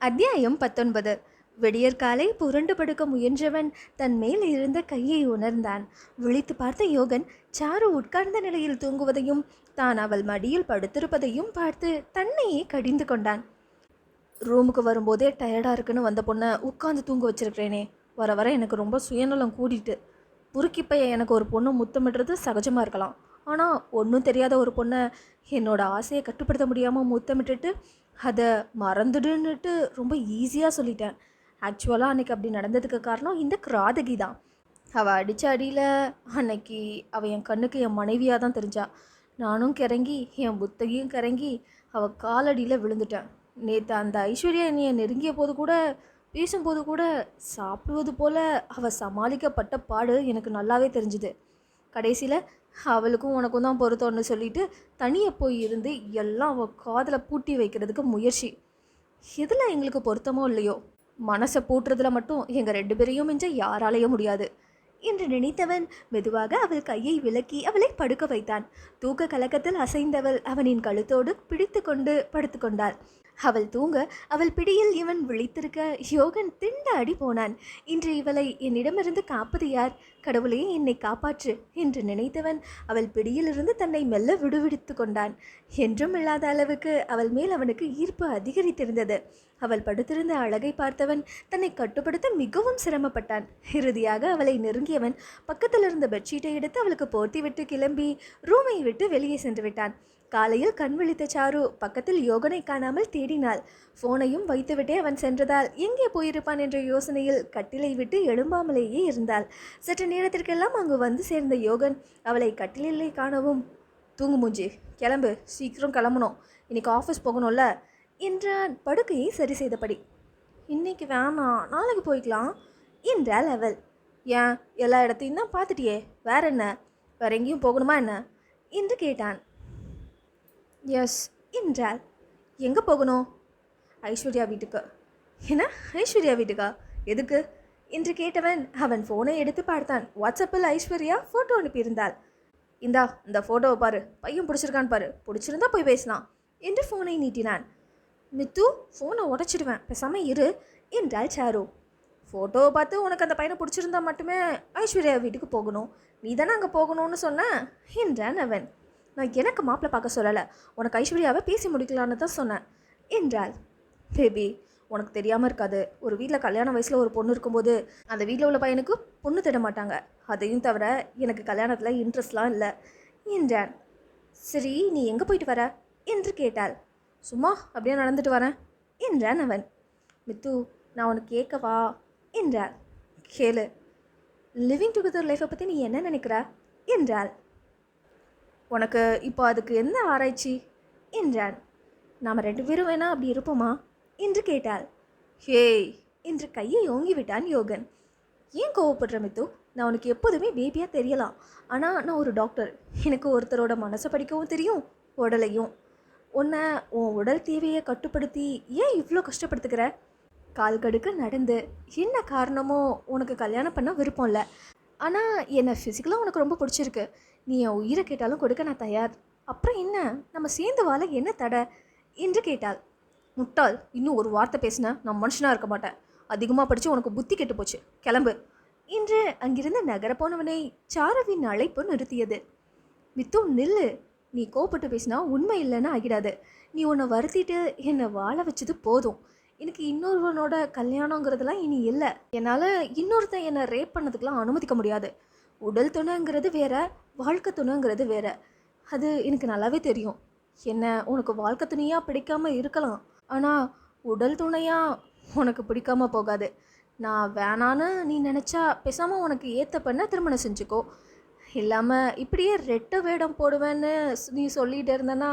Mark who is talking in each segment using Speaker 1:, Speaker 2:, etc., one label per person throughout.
Speaker 1: அத்தியாயம் 19. விடியற்காலை புரண்டு படுக்க முயன்றவன் தன் மேல் இருந்த கையை உணர்ந்தான். விழித்து பார்த்த யோகன் சாரு உட்கார்ந்த நிலையில் தூங்குவதையும் தான் அவள் மடியில் படுத்திருப்பதையும் பார்த்து தன்னையே கடிந்து கொண்டான். ரூமுக்கு வரும்போதே டயர்டாக இருக்குன்னு வந்த பொண்ணை உட்காந்து தூங்க வச்சிருக்கிறேனே, வர வர எனக்கு ரொம்ப சுயநலம் கூடிட்டு. புருக்கிப்பைய எனக்கு ஒரு பொண்ணு முத்தமிடுறது சகஜமாக இருக்கலாம், ஆனால் ஒன்றும் தெரியாத ஒரு பொண்ணை என்னோட ஆசையை கட்டுப்படுத்த முடியாமல் முத்தமிட்டுட்டு அதை மறந்துடுன்னுட்டு ரொம்ப ஈஸியாக சொல்லிட்டேன். ஆக்சுவலாக அன்றைக்கி அப்படி நடந்ததுக்கு காரணம் இந்த கிராதகி தான். அவள் அடித்த அடியில் அன்னைக்கு அவள் என் கண்ணுக்கு என் மனைவியாக தான் தெரிஞ்சா. நானும் கிறங்கி என் புத்தகியும் கிறங்கி அவள் காலடியில் விழுந்துட்டேன். நேற்று அந்த ஐஸ்வர்யா என்னையை நெருங்கிய போது கூட பேசும்போது கூட சாப்பிடுவது போல் அவள் சமாளிக்கப்பட்ட பாடு எனக்கு நல்லாவே தெரிஞ்சுது. கடைசியில் அவளுக்கும் உனக்கும் தான் பொருத்தம்னு சொல்லிட்டு தனியே போய் இருந்து எல்லாம் அவள் காதில் பூட்டி வைக்கிறதுக்கு முயற்சி. எதில் எங்களுக்கு பொருத்தமோ இல்லையோ, மனசை பூட்டுறதுல மட்டும் எங்கள் 2 பேரையும் மிஞ்ச யாராலையும் முடியாது என்று நினைத்தவன் மெதுவாக அவள் கையை விலக்கி அவளை படுக்க வைத்தான். தூக்க கலக்கத்தில் அசைந்தவள் அவனின் கழுத்தோடு பிடித்து கொண்டு படுத்து கொண்டாள். அவள் தூங்க அவள் பிடியில் இவன் விழித்திருக்க யோகன் திண்டாடி போனான். இன்று இவளை என்னிடமிருந்து காப்பது யார்? கடவுளே, என்னை காப்பாற்று என்று நினைத்தவன் அவள் பிடியிலிருந்து தன்னை மெல்ல விடுவிடுத்து கொண்டான். என்றும் இல்லாத அளவுக்கு அவள் மேல் அவனுக்கு ஈர்ப்பு அதிகரித்திருந்தது. அவள் படுத்திருந்த அழகை பார்த்தவன் தன்னை கட்டுப்படுத்த மிகவும் சிரமப்பட்டான். இறுதியாக அவளை நெருங்கியவன் பக்கத்தில் இருந்த பெட்ஷீட்டை எடுத்து அவளுக்கு போர்த்தி விட்டு கிளம்பி ரூமை விட்டு வெளியே சென்று விட்டான். காலையில் கண் விழித்த சாரு பக்கத்தில் யோகனை காணாமல் தேடினாள். ஃபோனையும் வைத்துவிட்டே அவன் சென்றதால் எங்கே போயிருப்பான் என்ற யோசனையில் கட்டிலை விட்டு எழும்பாமலேயே இருந்தாள். சற்று நேரத்திற்கெல்லாம் அங்கு வந்து சேர்ந்த யோகன் அவளை கட்டிலே காணவும், தூங்கு மூஞ்சி, கிளம்பு, சீக்கிரம் கிளம்பணும், இன்னைக்கு ஆஃபீஸ் போகணும்ல என்றான் படுக்கையை சரி செய்தபடி. இன்னைக்கு வேணாம், நாளைக்கு போய்க்கலாம் என்றாள் அவள். ஏன், எல்லா இடத்தையும் தான் பார்த்துட்டியே, வேற என்ன, வேற எங்கேயும் போகணுமா என்ன என்று கேட்டான். எஸ் என்றாள். எங்கே போகணும்? ஐஸ்வர்யா வீட்டுக்கு. என்ன, ஐஸ்வர்யா வீட்டுக்கா? எதுக்கு என்று கேட்டவன் அவன் ஃபோனை எடுத்து பார்த்தான். வாட்ஸ்அப்பில் ஐஸ்வர்யா ஃபோட்டோ அனுப்பியிருந்தாள். இந்தா, இந்த ஃபோட்டோவை பாரு, பையன் பிடிச்சிருக்கான்னு பாரு, பிடிச்சிருந்தா போய் பேசலாம் என்று ஃபோனை நீட்டினான். மித்து, ஃபோனை உடச்சிடுவேன், பேசாமல் இரு என்றாள் சாரு. ஃபோட்டோவை பார்த்து உனக்கு அந்த பையனை பிடிச்சிருந்தா மட்டுமே ஐஸ்வர்யா வீட்டுக்கு போகணும், நீ தானே அங்கே போகணும்னு சொன்ன என்றான் அவன். நான் எனக்கு மாப்பிள்ளை பார்க்க சொல்லலை, உனக்கு ஐஸ்வர்யாவை பேசி முடிக்கலான்னு தான் சொன்னேன் என்றாள். பேபி, உனக்கு தெரியாமல் இருக்காது, ஒரு வீட்டில் கல்யாண வயசில் ஒரு பொண்ணு இருக்கும்போது அந்த வீட்டில் உள்ள பையனுக்கு பொண்ணு தேட மாட்டாங்க. அதையும் தவிர எனக்கு கல்யாணத்தில் இன்ட்ரெஸ்ட்லாம் இல்லை என்றான். சரி, நீ எங்கே போயிட்டு வர என்று கேட்டாள். சும்மா அப்படியே நடந்துட்டு வரேன் என்றான் அவன். மித்து, நான் உனக்கு கேட்கவா என்றாள். கேளு. லிவிங் டுகெதர் லைஃப்பை பற்றி நீ என்ன நினைக்கிற என்றாள். உனக்கு இப்போ அதுக்கு என்ன ஆராய்ச்சி என்றான். நாம் 2 பேரும் வேணா அப்படி இருப்போமா என்று கேட்டாள். ஹேய் என்று கையை ஓங்கி விட்டான் யோகன். ஏன் கோவப்படுற மித்து? நான் உனக்கு எப்போதுமே பேபியாக தெரியலாம், ஆனால் நான் ஒரு டாக்டர். எனக்கு ஒருத்தரோட மனசை படிக்கவும் தெரியும், உடலையும். உன்னை உன் உடல் தேவையை கட்டுப்படுத்தி ஏன் இவ்வளோ கஷ்டப்படுத்துக்கிற? கால் கடுக்க நடந்து என்ன காரணமோ உனக்கு கல்யாணம் பண்ண விருப்பம் இல்லை, ஆனால் என்னை ஃபிசிக்கலாக உனக்கு ரொம்ப பிடிச்சிருக்கு. நீ என் உயிரை கேட்டாலும் கொடுக்க நான் தயார். அப்புறம் என்ன, நம்ம சேர்ந்து வாழ என்ன தடை என்று கேட்டாள். முட்டாள், இன்னும் ஒரு வார்த்தை பேசின நான் மனுஷனாக இருக்க மாட்டேன். அதிகமாக படித்து உனக்கு புத்தி கெட்டு போச்சு, கிளம்பு என்று அங்கிருந்து நகர போனவனை சாருவின் அழைப்பு நிறுத்தியது. மித்து, நில்லு, நீ கோப்பட்டு பேசினா உண்மை இல்லைன்னு ஆகிடாது. நீ உன்னை வருத்திட்டு என்னை வாழ வச்சது போதும். எனக்கு இன்னொருவனோட கல்யாணங்கிறதுலாம் இனி இல்லை. என்னால் இன்னொருத்தன் என்னை ரேப் பண்ணதுக்கெலாம் அனுமதிக்க முடியாது. உடல் துணைங்கிறது வேற, வாழ்க்கை துணைங்கிறது வேற. அது எனக்கு நல்லாவே தெரியும். என்ன உனக்கு வாழ்க்கை துணையாக பிடிக்காமல் இருக்கலாம், ஆனால் உடல் துணையாக உனக்கு பிடிக்காமல் போகாது. நான் வேணான்னு நீ நினச்சா பேசாமல் உனக்கு ஏற்ற பண்ண திருமணம் செஞ்சுக்கோ. இல்லாமல் இப்படியே ரெட்டை வேடம் போடுவேன்னு நீ சொல்லிகிட்டு இருந்தனா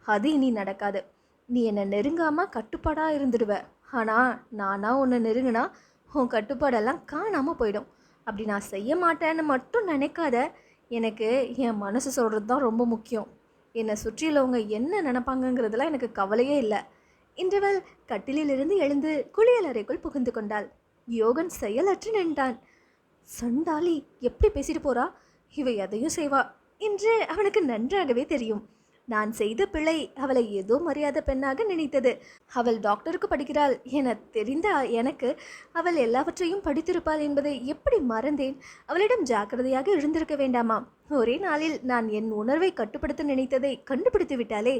Speaker 1: அது இனி நடக்காது. நீ என்னை நெருங்காமல் கட்டுப்பாடாக இருந்துடுவ, ஆனால் நானாக உன்னை நெருங்கினா உன் கட்டுப்பாடெல்லாம் காணாமல் போயிடும். அப்படி நான் செய்ய மாட்டேன்னு மட்டும் நினைக்காத. எனக்கு என் மனசு சொல்கிறது தான் ரொம்ப முக்கியம். என்னை சுற்றியுள்ளவங்க என்ன நினைப்பாங்கங்கிறதுலாம் எனக்கு கவலையே இல்லை என்றவள் கட்டிலிருந்து எழுந்து குளியல் அறைக்குள் புகுந்து கொண்டாள். யோகன் செயலற்று நின்றான். சண்டாளி, எப்படி பேசிட்டு போறா, இவை எதையும் செய்வா என்று அவனுக்கு நன்றாகவே தெரியும். நான் செய்த பிழை அவளை ஏதோ மரியாதை பெண்ணாக நினைத்தது. அவள் டாக்டருக்கு படிக்கிறாள் என தெரிந்த எனக்கு அவள் எல்லாவற்றையும் படித்திருப்பாள் என்பதை எப்படி மறந்தேன்? அவளிடம் ஜாக்கிரதையாக இருந்திருக்க வேண்டாமா? ஒரே நாளில் நான் என் உணர்வை கட்டுப்படுத்த நினைத்ததை கண்டுபிடித்து விட்டாளே.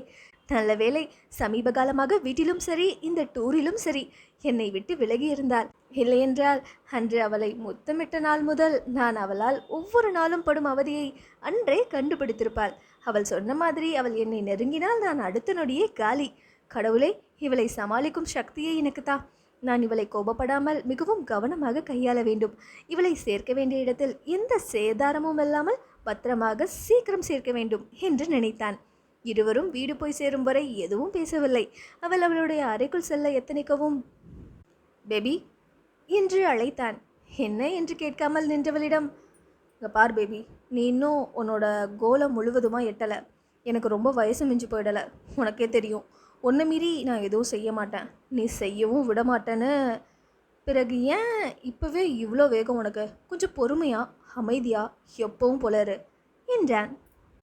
Speaker 1: நல்ல வேளை, சமீப காலமாக வீட்டிலும் சரி இந்த டூரிலும் சரி என்னை விட்டு விலகி இருந்தாள். இல்லையென்றால் அன்று அவளை முத்தமிட்ட நாள் முதல் நான் அவளால் ஒவ்வொரு நாளும் படும் அவதியை அன்றே கண்டுபிடித்திருப்பாள். அவள் சொன்ன மாதிரி அவள் என்னை நெருங்கினால் நான் அடுத்த நொடியே காலி. கடவுளே, இவளை சமாளிக்கும் சக்தியை எனக்கு தா. நான் இவளை கோபப்படாமல் மிகவும் கவனமாக கையாள வேண்டும். இவளை சேர்க்க வேண்டிய இடத்தில் எந்த சேதாரமும் இல்லாமல் பத்திரமாக சீக்கிரம் சேர்க்க வேண்டும் என்று நினைத்தான். இருவரும் வீடு போய் சேரும் வரை எதுவும் பேசவில்லை. அவள் அவளுடைய அறைக்குள் செல்ல எத்தனைக்கவும் பேபி என்று அழைத்தான். என்ன என்று கேட்காமல் நின்றவளிடம், இங்கே பார் பேபி, நீ இன்னும் உன்னோட கோலை முழுவதுமாக எட்டலை. எனக்கு ரொம்ப வயசு மிஞ்சி போயிடலை. உனக்கே தெரியும், ஒன்றை மீறி நான் எதுவும் செய்ய மாட்டேன், நீ செய்யவும் விட மாட்டேன்னு. பிறகு ஏன் இப்போவே இவ்வளோ வேகம் உனக்கு? கொஞ்சம் பொறுமையாக அமைதியாக எப்பவும் போலரு என்றான்.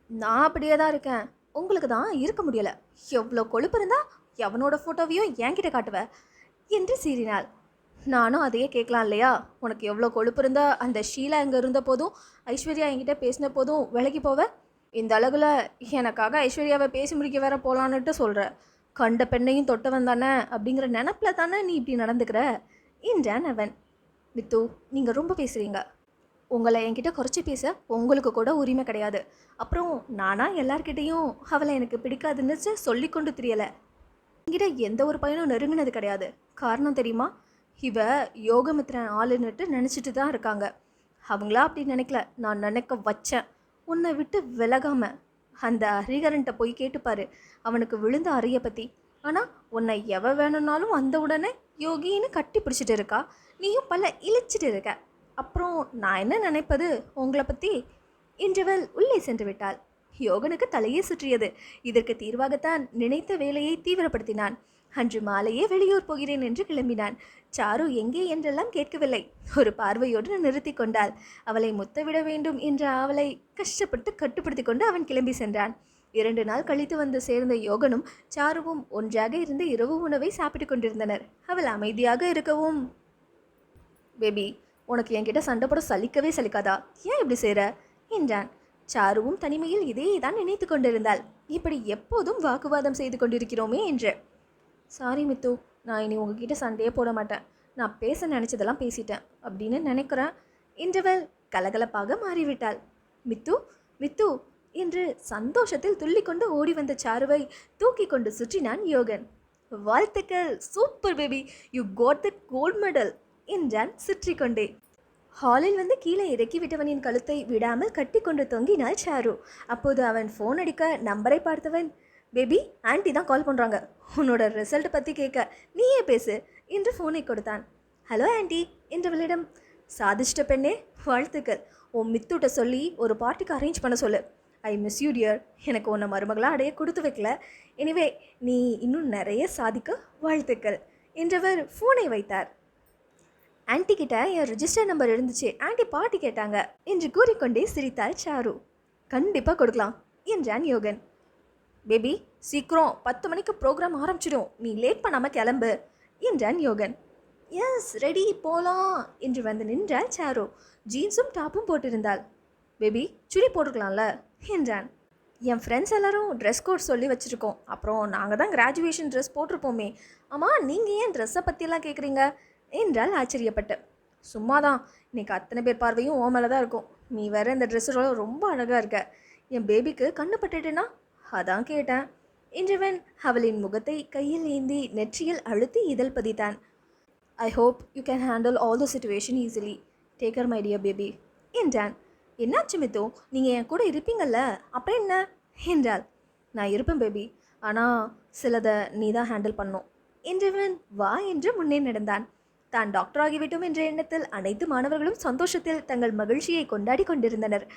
Speaker 1: நான் அப்படியே தான் இருக்கேன், உங்களுக்கு தான் இருக்க முடியலை. எவ்வளோ கொழுப்பு இருந்தால் எவனோட ஃபோட்டோவையும் என்கிட்ட காட்டுவ என்று சீறினாள். நானும் அதையே கேட்கலாம் இல்லையா? உனக்கு எவ்வளோ கொழுப்பு இருந்தால் அந்த ஷீலா இங்கே இருந்த போதும் ஐஸ்வர்யா என்கிட்ட பேசின போதும் விலகி போவ. இந்த அழகில் எனக்காக ஐஸ்வர்யாவை பேசி முடிக்க வேற போகலான்னுட்டு சொல்கிற. கண்ட பெண்ணையும் தொட்டவன் தானே அப்படிங்கிற நினப்பில் தானே நீ இப்படி நடந்துக்கிற என்றான் அவன். மித்து, நீங்கள் ரொம்ப பேசுகிறீங்க. உங்களை என்கிட்ட குறைச்சி பேச உங்களுக்கு கூட உரிமை கிடையாது. அப்புறம் நானா எல்லார்கிட்டையும் அவளை எனக்கு பிடிக்காதுன்னு சொல்லிக்கொண்டு தெரியலை. என்கிட்ட எந்த ஒரு பையனும் நெருங்கினது கிடையாது. காரணம் தெரியுமா? இவ யோகமித்ரன் ஆளுன்னுட்டு நினச்சிட்டு தான் இருக்காங்க. அவங்களா அப்படி நினைக்கல, நான் நினைக்க வச்சேன். உன்னை விட்டு விலகாம அந்த ஹரிகரன்ட்ட போய் கேட்டுப்பாரு அவனுக்கு விழுந்த அறையை பற்றி. ஆனால் உன்னை எவ வேணும்னாலும் அந்த உடனே யோகின்னு கட்டி பிடிச்சிட்டு இருக்கா. நீயும் பல்ல இழிச்சிட்டு இருக்க. அப்புறம் நான் என்ன நினைப்பது உங்களை பற்றி என்றவள் உள்ளே சென்று விட்டாள். யோகனுக்கு தலையே சுற்றியது. இதற்கு தீர்வாகத்தான் நினைத்த வேலையை தீவிரப்படுத்தினான். அன்று மாலையே வெளியூர் போகிறேன் என்று கிளம்பினான். சாரு எங்கே என்றெல்லாம் கேட்கவில்லை. ஒரு பார்வையோடு நிறுத்தி கொண்டாள். அவளை முத்தவிட வேண்டும் என்ற அவளை கஷ்டப்பட்டு கட்டுப்படுத்தி கொண்டு அவன் கிளம்பி சென்றான். 2 நாள் கழித்து வந்து சேர்ந்த யோகனும் சாருவும் ஒன்றாக இருந்து இரவு உணவை சாப்பிட்டு கொண்டிருந்தனர். அவள் அமைதியாக இருக்கவும், பேபி, உனக்கு என்கிட்ட சண்டை போட சலிக்கவே சலிக்காதா? ஏன் இப்படி செய்கிற என்றான். சாருவும் தனிமையில் இதே தான் நினைத்து கொண்டிருந்தாள். இப்படி எப்போதும் வாக்குவாதம் செய்து கொண்டிருக்கிறோமே என்று. சாரி மித்து, நான் இனி உங்ககிட்ட சண்டையே போட மாட்டேன். நான் பேச நினச்சதெல்லாம் பேசிட்டேன் அப்படின்னு நினைக்கிறேன் என்றவள் கலகலப்பாக மாறிவிட்டாள். மித்து மித்து என்று சந்தோஷத்தில் துள்ளிக்கொண்டு ஓடி வந்த சாருவை தூக்கி கொண்டு சுற்றினான் யோகன். வாழ்த்துக்கள், super baby, you got the gold medal என்றான் சுற்றி கொண்டே. ஹாலில் வந்து கீழே இறக்கி விட்டவனின் கழுத்தை விடாமல் கட்டி கொண்டு தொங்கினாள் சாரு. அப்போது அவன் ஃபோன் அடிக்க நம்பரை பார்த்தவன், பேபி, ஆன்ட்டி தான் கால் பண்ணுறாங்க, உன்னோட ரிசல்ட் பற்றி கேட்க, நீயே பேசு என்று ஃபோனை கொடுத்தான். ஹலோ ஆன்ட்டி என்றவளிடம், சாதிஷ்ட பெண்ணே, வாழ்த்துக்கள். உன் மித்துட்ட சொல்லி ஒரு பார்ட்டிக்கு அரேஞ்ச் பண்ண சொல்லு. I miss you dear. எனக்கு உன்னை மருமகளாக அடைய கொடுத்து வைக்கல. எனிவே, நீ இன்னும் நிறைய சாதிக்க வாழ்த்துக்கள் என்றவர் ஃபோனை வைத்தார். ஆன்ட்டி கிட்ட என் ரிஜிஸ்டர் நம்பர் இருந்துச்சு, ஆன்ட்டி பார்ட்டி கேட்டாங்க என்று கூறிக்கொண்டே சிரித்தாள் சாரு. கண்டிப்பாக கொடுக்கலாம் என்றான் யோகன். பேபி, சீக்கிரம் 10 மணிக்கு ப்ரோக்ராம் ஆரம்பிச்சிடும், நீ லேட் பண்ணாமல் கிளம்பு என்றான் யோகன். எஸ் ரெடி, போகலாம் என்று வந்து நின்றாள் சாரு. ஜீன்ஸும் டாப்பும் போட்டிருந்தாள். பேபி, சுடி போட்டுக்கலாம்ல என்றான். என் ஃப்ரெண்ட்ஸ் எல்லாரும் ட்ரெஸ் கோட் சொல்லி வச்சுருக்கோம். அப்புறம் நாங்கள் தான் கிராஜுவேஷன் ட்ரெஸ் போட்டிருப்போமே. ஆமாம், நீங்கள் ஏன் ட்ரெஸ்ஸை பற்றியெல்லாம் கேட்குறீங்க என்றால் ஆச்சரியப்பட்டு. சும்மாதான், இன்னைக்கு அத்தனை பேர் பார்வையும் ஓ மேலே தான் இருக்கும். நீ வேற இந்த ட்ரெஸ்ஸோட ரொம்ப அழகாக இருக்க. என் பேபிக்கு கண்ணு பட்டுட்டுனா அதான் கேட்டேன் என்றவன் அவளின் முகத்தை கையில் ஏந்தி நெற்றியில் அழுத்தி இதழ் பதித்தான். I hope you can handle all the situation easily. Take care my dear baby என்றான். என்னாச்சு மித்து, நீங்கள் என் கூட இருப்பீங்கள்ல, அப்புறம் என்ன என்றாள். நான் இருப்பேன் பேபி, ஆனால் சிலதை நீ தான் ஹேண்டில் பண்ணும் என்றவன் வா என்று முன்னே நடந்தான். தான் டாக்டர் ஆகிவிட்டோம் என்ற எண்ணத்தில் அனைத்து மாணவர்களும் சந்தோஷத்தில் தங்கள் மகிழ்ச்சியை கொண்டாடி கொண்டிருந்தனர்.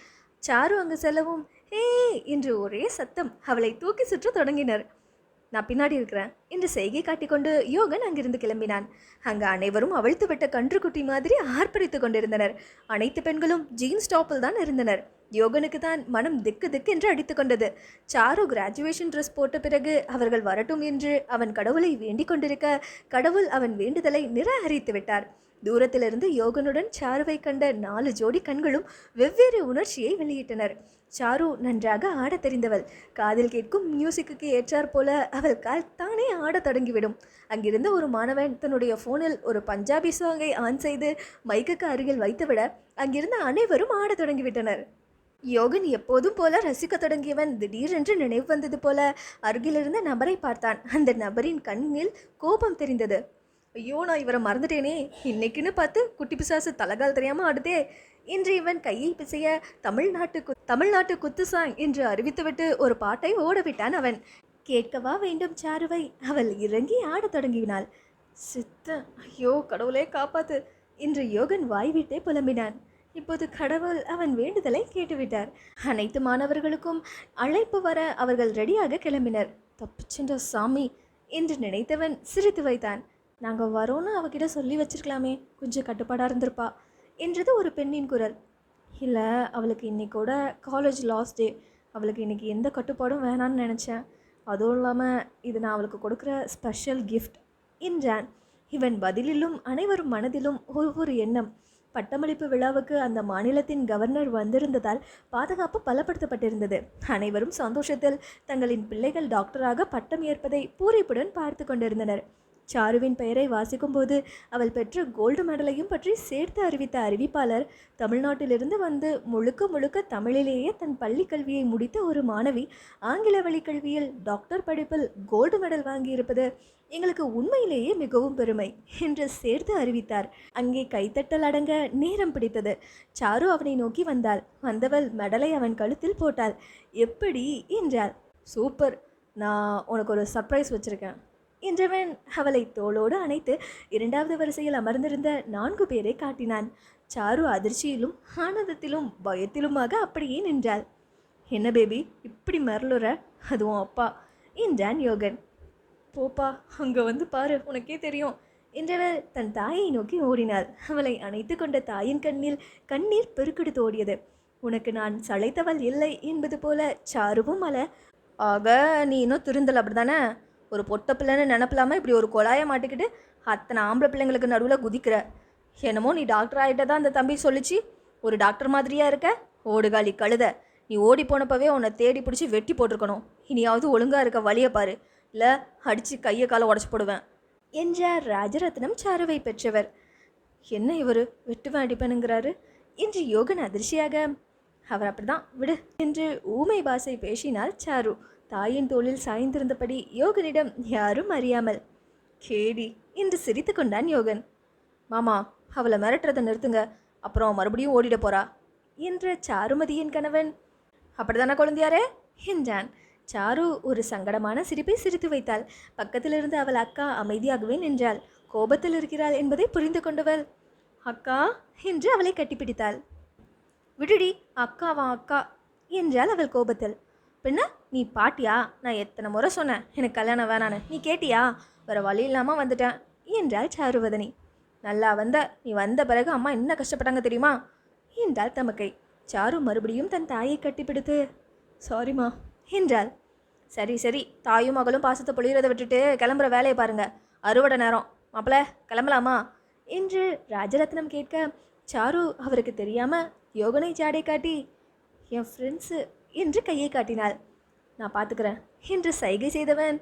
Speaker 1: சாரு அங்கு செல்லவும் ஹே என்று ஒரே சத்தம் அவளை தூக்கி சுற்ற தொடங்கினர். நான் பின்னாடி இருக்கிறேன் என்று செய்கை காட்டிக்கொண்டு யோகன் அங்கிருந்து கிளம்பினான். அங்கு அனைவரும் அவிழ்த்து விட்ட கன்றுக்குட்டி மாதிரி ஆர்ப்பரித்து கொண்டிருந்தனர். அனைத்து பெண்களும் ஜீன்ஸ் டாப்பில் தான் இருந்தனர். யோகனுக்கு தான் மனம் திக்கு திக்கு என்று அடித்து கொண்டது. சாரு கிராஜுவேஷன் ட்ரெஸ் போட்ட பிறகு அவர்கள் வரட்டும் என்று அவன் கடவுளை வேண்டிக் கொண்டிருக்க, கடவுள் அவன் வேண்டுதலை நிராகரித்து விட்டார். தூரத்திலிருந்து யோகனுடன் சாருவை கண்ட 4 ஜோடி கண்களும் வெவ்வேறு உணர்ச்சியை வெளியிட்டனர். சாரு நன்றாக ஆடத் தெரிந்தவள். காதில் கேட்கும் மியூசிக்கு ஏற்றாற் போல அவள் கால் தானே ஆடத் தொடங்கிவிடும். அங்கிருந்த ஒரு மாணவன் தன்னுடைய ஃபோனில் ஒரு பஞ்சாபி சாங்கை ஆன் செய்து மைக்குக்கு அருகில் வைத்துவிட அங்கிருந்த அனைவரும் ஆடத் தொடங்கிவிட்டனர். யோகன் எப்போதும் போல ரசிக்க தொடங்கியவன் திடீரென்று நினைவு வந்தது போல அருகிலிருந்த நபரை பார்த்தான். அந்த நபரின் கண்ணில் கோபம் தெரிந்தது. ஐயோ, நான் இவரை மறந்துட்டேனே, இன்னைக்குன்னு பார்த்து குட்டி பிசாசு தலகால் தெரியாம ஆடுதே என்று இவன் கையை பிசைய தமிழ்நாட்டு குத்து சாங் என்று அறிவித்துவிட்டு ஒரு பாட்டை ஓடவிட்டான் அவன். கேட்கவா வேண்டும் சாருவை? அவள் இறங்கி ஆடத் தொடங்கினாள். சித்த, ஐயோ கடவுளே காப்பாத்து என்று யோகன் வாய்விட்டே புலம்பினான். இப்போது கடவுள் அவன் வேண்டுதலை கேட்டுவிட்டார். அனைத்து மாணவர்களுக்கும் அழைப்பு வர அவர்கள் ரெடியாக கிளம்பினர். தப்பிச்சென்ற சாமி என்று நினைத்தவன் சிரித்து வைத்தான். நாங்கள் வரோன்னு அவகிட்ட சொல்லி வச்சிருக்கலாமே, கொஞ்சம் கட்டுப்பாடாக இருந்திருப்பா என்றது ஒரு பெண்ணின் குரல். இல்லை, அவளுக்கு இன்னைக்கூட காலேஜ் லாஸ்ட் டே, அவளுக்கு இன்னைக்கு எந்த கட்டுப்பாடும் வேணான்னு நினச்சேன். அதுவும் இல்லாமல் இது நான் அவளுக்கு கொடுக்குற ஸ்பெஷல் கிஃப்ட் என்றான். இவன் பதிலிலும் அனைவரும் மனதிலும் ஒவ்வொரு எண்ணம். பட்டமளிப்பு விழாவுக்கு அந்த மாநிலத்தின் கவர்னர் வந்திருந்ததால் பாதுகாப்பு பலப்படுத்தப்பட்டிருந்தது. அனைவரும் சந்தோஷத்தில் தங்களின் பிள்ளைகள் டாக்டராக பட்டம் ஏற்பதை பூரிப்புடன் பார்த்து கொண்டிருந்தனர். சாருவின் பெயரை வாசிக்கும்போது அவள் பெற்ற கோல்டு மெடலையும் பற்றி சேர்த்து அறிவித்த அறிவிப்பாளர், தமிழ்நாட்டிலிருந்து வந்து முழுக்க முழுக்க தமிழிலேயே தன் பள்ளி கல்வியை முடித்த ஒரு மாணவி ஆங்கில வழி கல்வியில் டாக்டர் படிப்பில் கோல்டு மெடல் வாங்கியிருப்பது எங்களுக்கு உண்மையிலேயே மிகவும் பெருமை என்று சேர்த்து அறிவித்தார். அங்கே கைத்தட்டல் அடங்க நேரம் பிடித்தது. சாரு அவனை நோக்கி வந்தாள். வந்தவள் மெடலை அவன் கழுத்தில் போட்டாள். எப்படி என்றாள். சூப்பர், நான் உனக்கு ஒரு சர்ப்ரைஸ் வச்சிருக்கேன் என்றவன் அவளை தோளோடு அணைத்து 2வது வரிசையில் அமர்ந்திருந்த 4 பேரை காட்டினான். சாரு அதிர்ச்சியிலும் ஆனந்தத்திலும் பயத்திலுமாக அப்படியே நின்றாள். என்ன பேபி, இப்படி மரலுற? அதுவும் அப்பா என்றான் யோகன். போப்பா, அங்கே வந்து பாரு, உனக்கே தெரியும் என்றவள் தன் தாயை நோக்கி ஓடினாள். அவளை அணைத்து கொண்ட தாயின் கண்ணில் கண்ணீர் பெருக்கெடுத்து ஓடியது. உனக்கு நான் சளைத்தவள் இல்லை என்பது போல சாருவும் அல. ஆக நீ இன்னும் திருந்தல் அப்படிதானே? ஒரு பொட்ட பிள்ளைன்னு நினப்பில்லாமல் இப்படி ஒரு கொலாயை மாட்டிக்கிட்டு அத்தனை ஆம்பளை பிள்ளைங்களுக்கு நடுவில் குதிக்கிற. என்னமோ நீ டாக்டர் ஆகிட்ட தான் அந்த தம்பி சொல்லிச்சு. ஒரு டாக்டர் மாதிரியா இருக்க? ஓடுகாலி கழுத, நீ ஓடி போனப்பவே உன்னை தேடி பிடிச்சி வெட்டி போட்டிருக்கணும். இனியாவது ஒழுங்காக இருக்க வழியை பாரு, இல்லை அடித்து கையை காலை உடச்சி போடுவேன் என்றார் ராஜரத்னம், சாருவை பெற்றவர். என்ன இவர் வெட்டுவேன் அடிப்பேனுங்கிறாரு என்று யோகன் அதிர்ச்சியாக. அவர் அப்படிதான் விடு என்று ஊமை பாசை பேசினாள் சாரு, தாயின் தோளில் சாய்ந்திருந்தபடி யோகனிடம் யாரும் அறியாமல். கேடி என்று சிரித்து கொண்டான் யோகன். மாமா, அவளை மிரட்டுறதை நிறுத்துங்க, அப்புறம் மறுபடியும் ஓடிட போறா என்ற சாருமதியின் கணவன். அப்படிதானே குழந்தையாரே என்றான். சாரு ஒரு சங்கடமான சிரிப்பை சிரித்து வைத்தாள். பக்கத்தில் இருந்து அவள் அக்கா அமைதியாகவே நின்றாள். கோபத்தில் இருக்கிறாள் என்பதை புரிந்து கொண்டவள் அக்கா என்று அவளை கட்டிப்பிடித்தாள். விடுடி, அக்காவா அக்கா என்றாள் அவள் கோபத்தில். பின்ன நீ பாட்டியா? நான் எத்தனை முறை சொன்னேன் எனக்கு கல்யாணம் வேணான்னு, நீ கேட்டியா? வேற வழி இல்லாமல் வந்துட்டேன் என்றாள் சாருவதனி. நல்லா வந்த, நீ வந்த பிறகு அம்மா என்ன கஷ்டப்பட்டாங்க தெரியுமா என்றாள் தமக்கை. சாரு மறுபடியும் தன் தாயை கட்டிப்பிடித்து சாரிம்மா என்றாள். சரி சரி, தாயும் மகளும் பாசத்தை பொழிகிறதை விட்டுட்டு கிளம்புற வேலையை பாருங்க, அறுவடை நேரம், மாப்பிள்ள கிளம்பலாமா என்று ராஜரத்னம் கேட்க, சாரு அவருக்கு தெரியாம யோகனை ஜாடை காட்டி என் ஃப்ரெண்ட்ஸு என்று கையை காட்டினாள். நான் பார்த்துக்கிறேன் என்று சைகை செய்தவன்,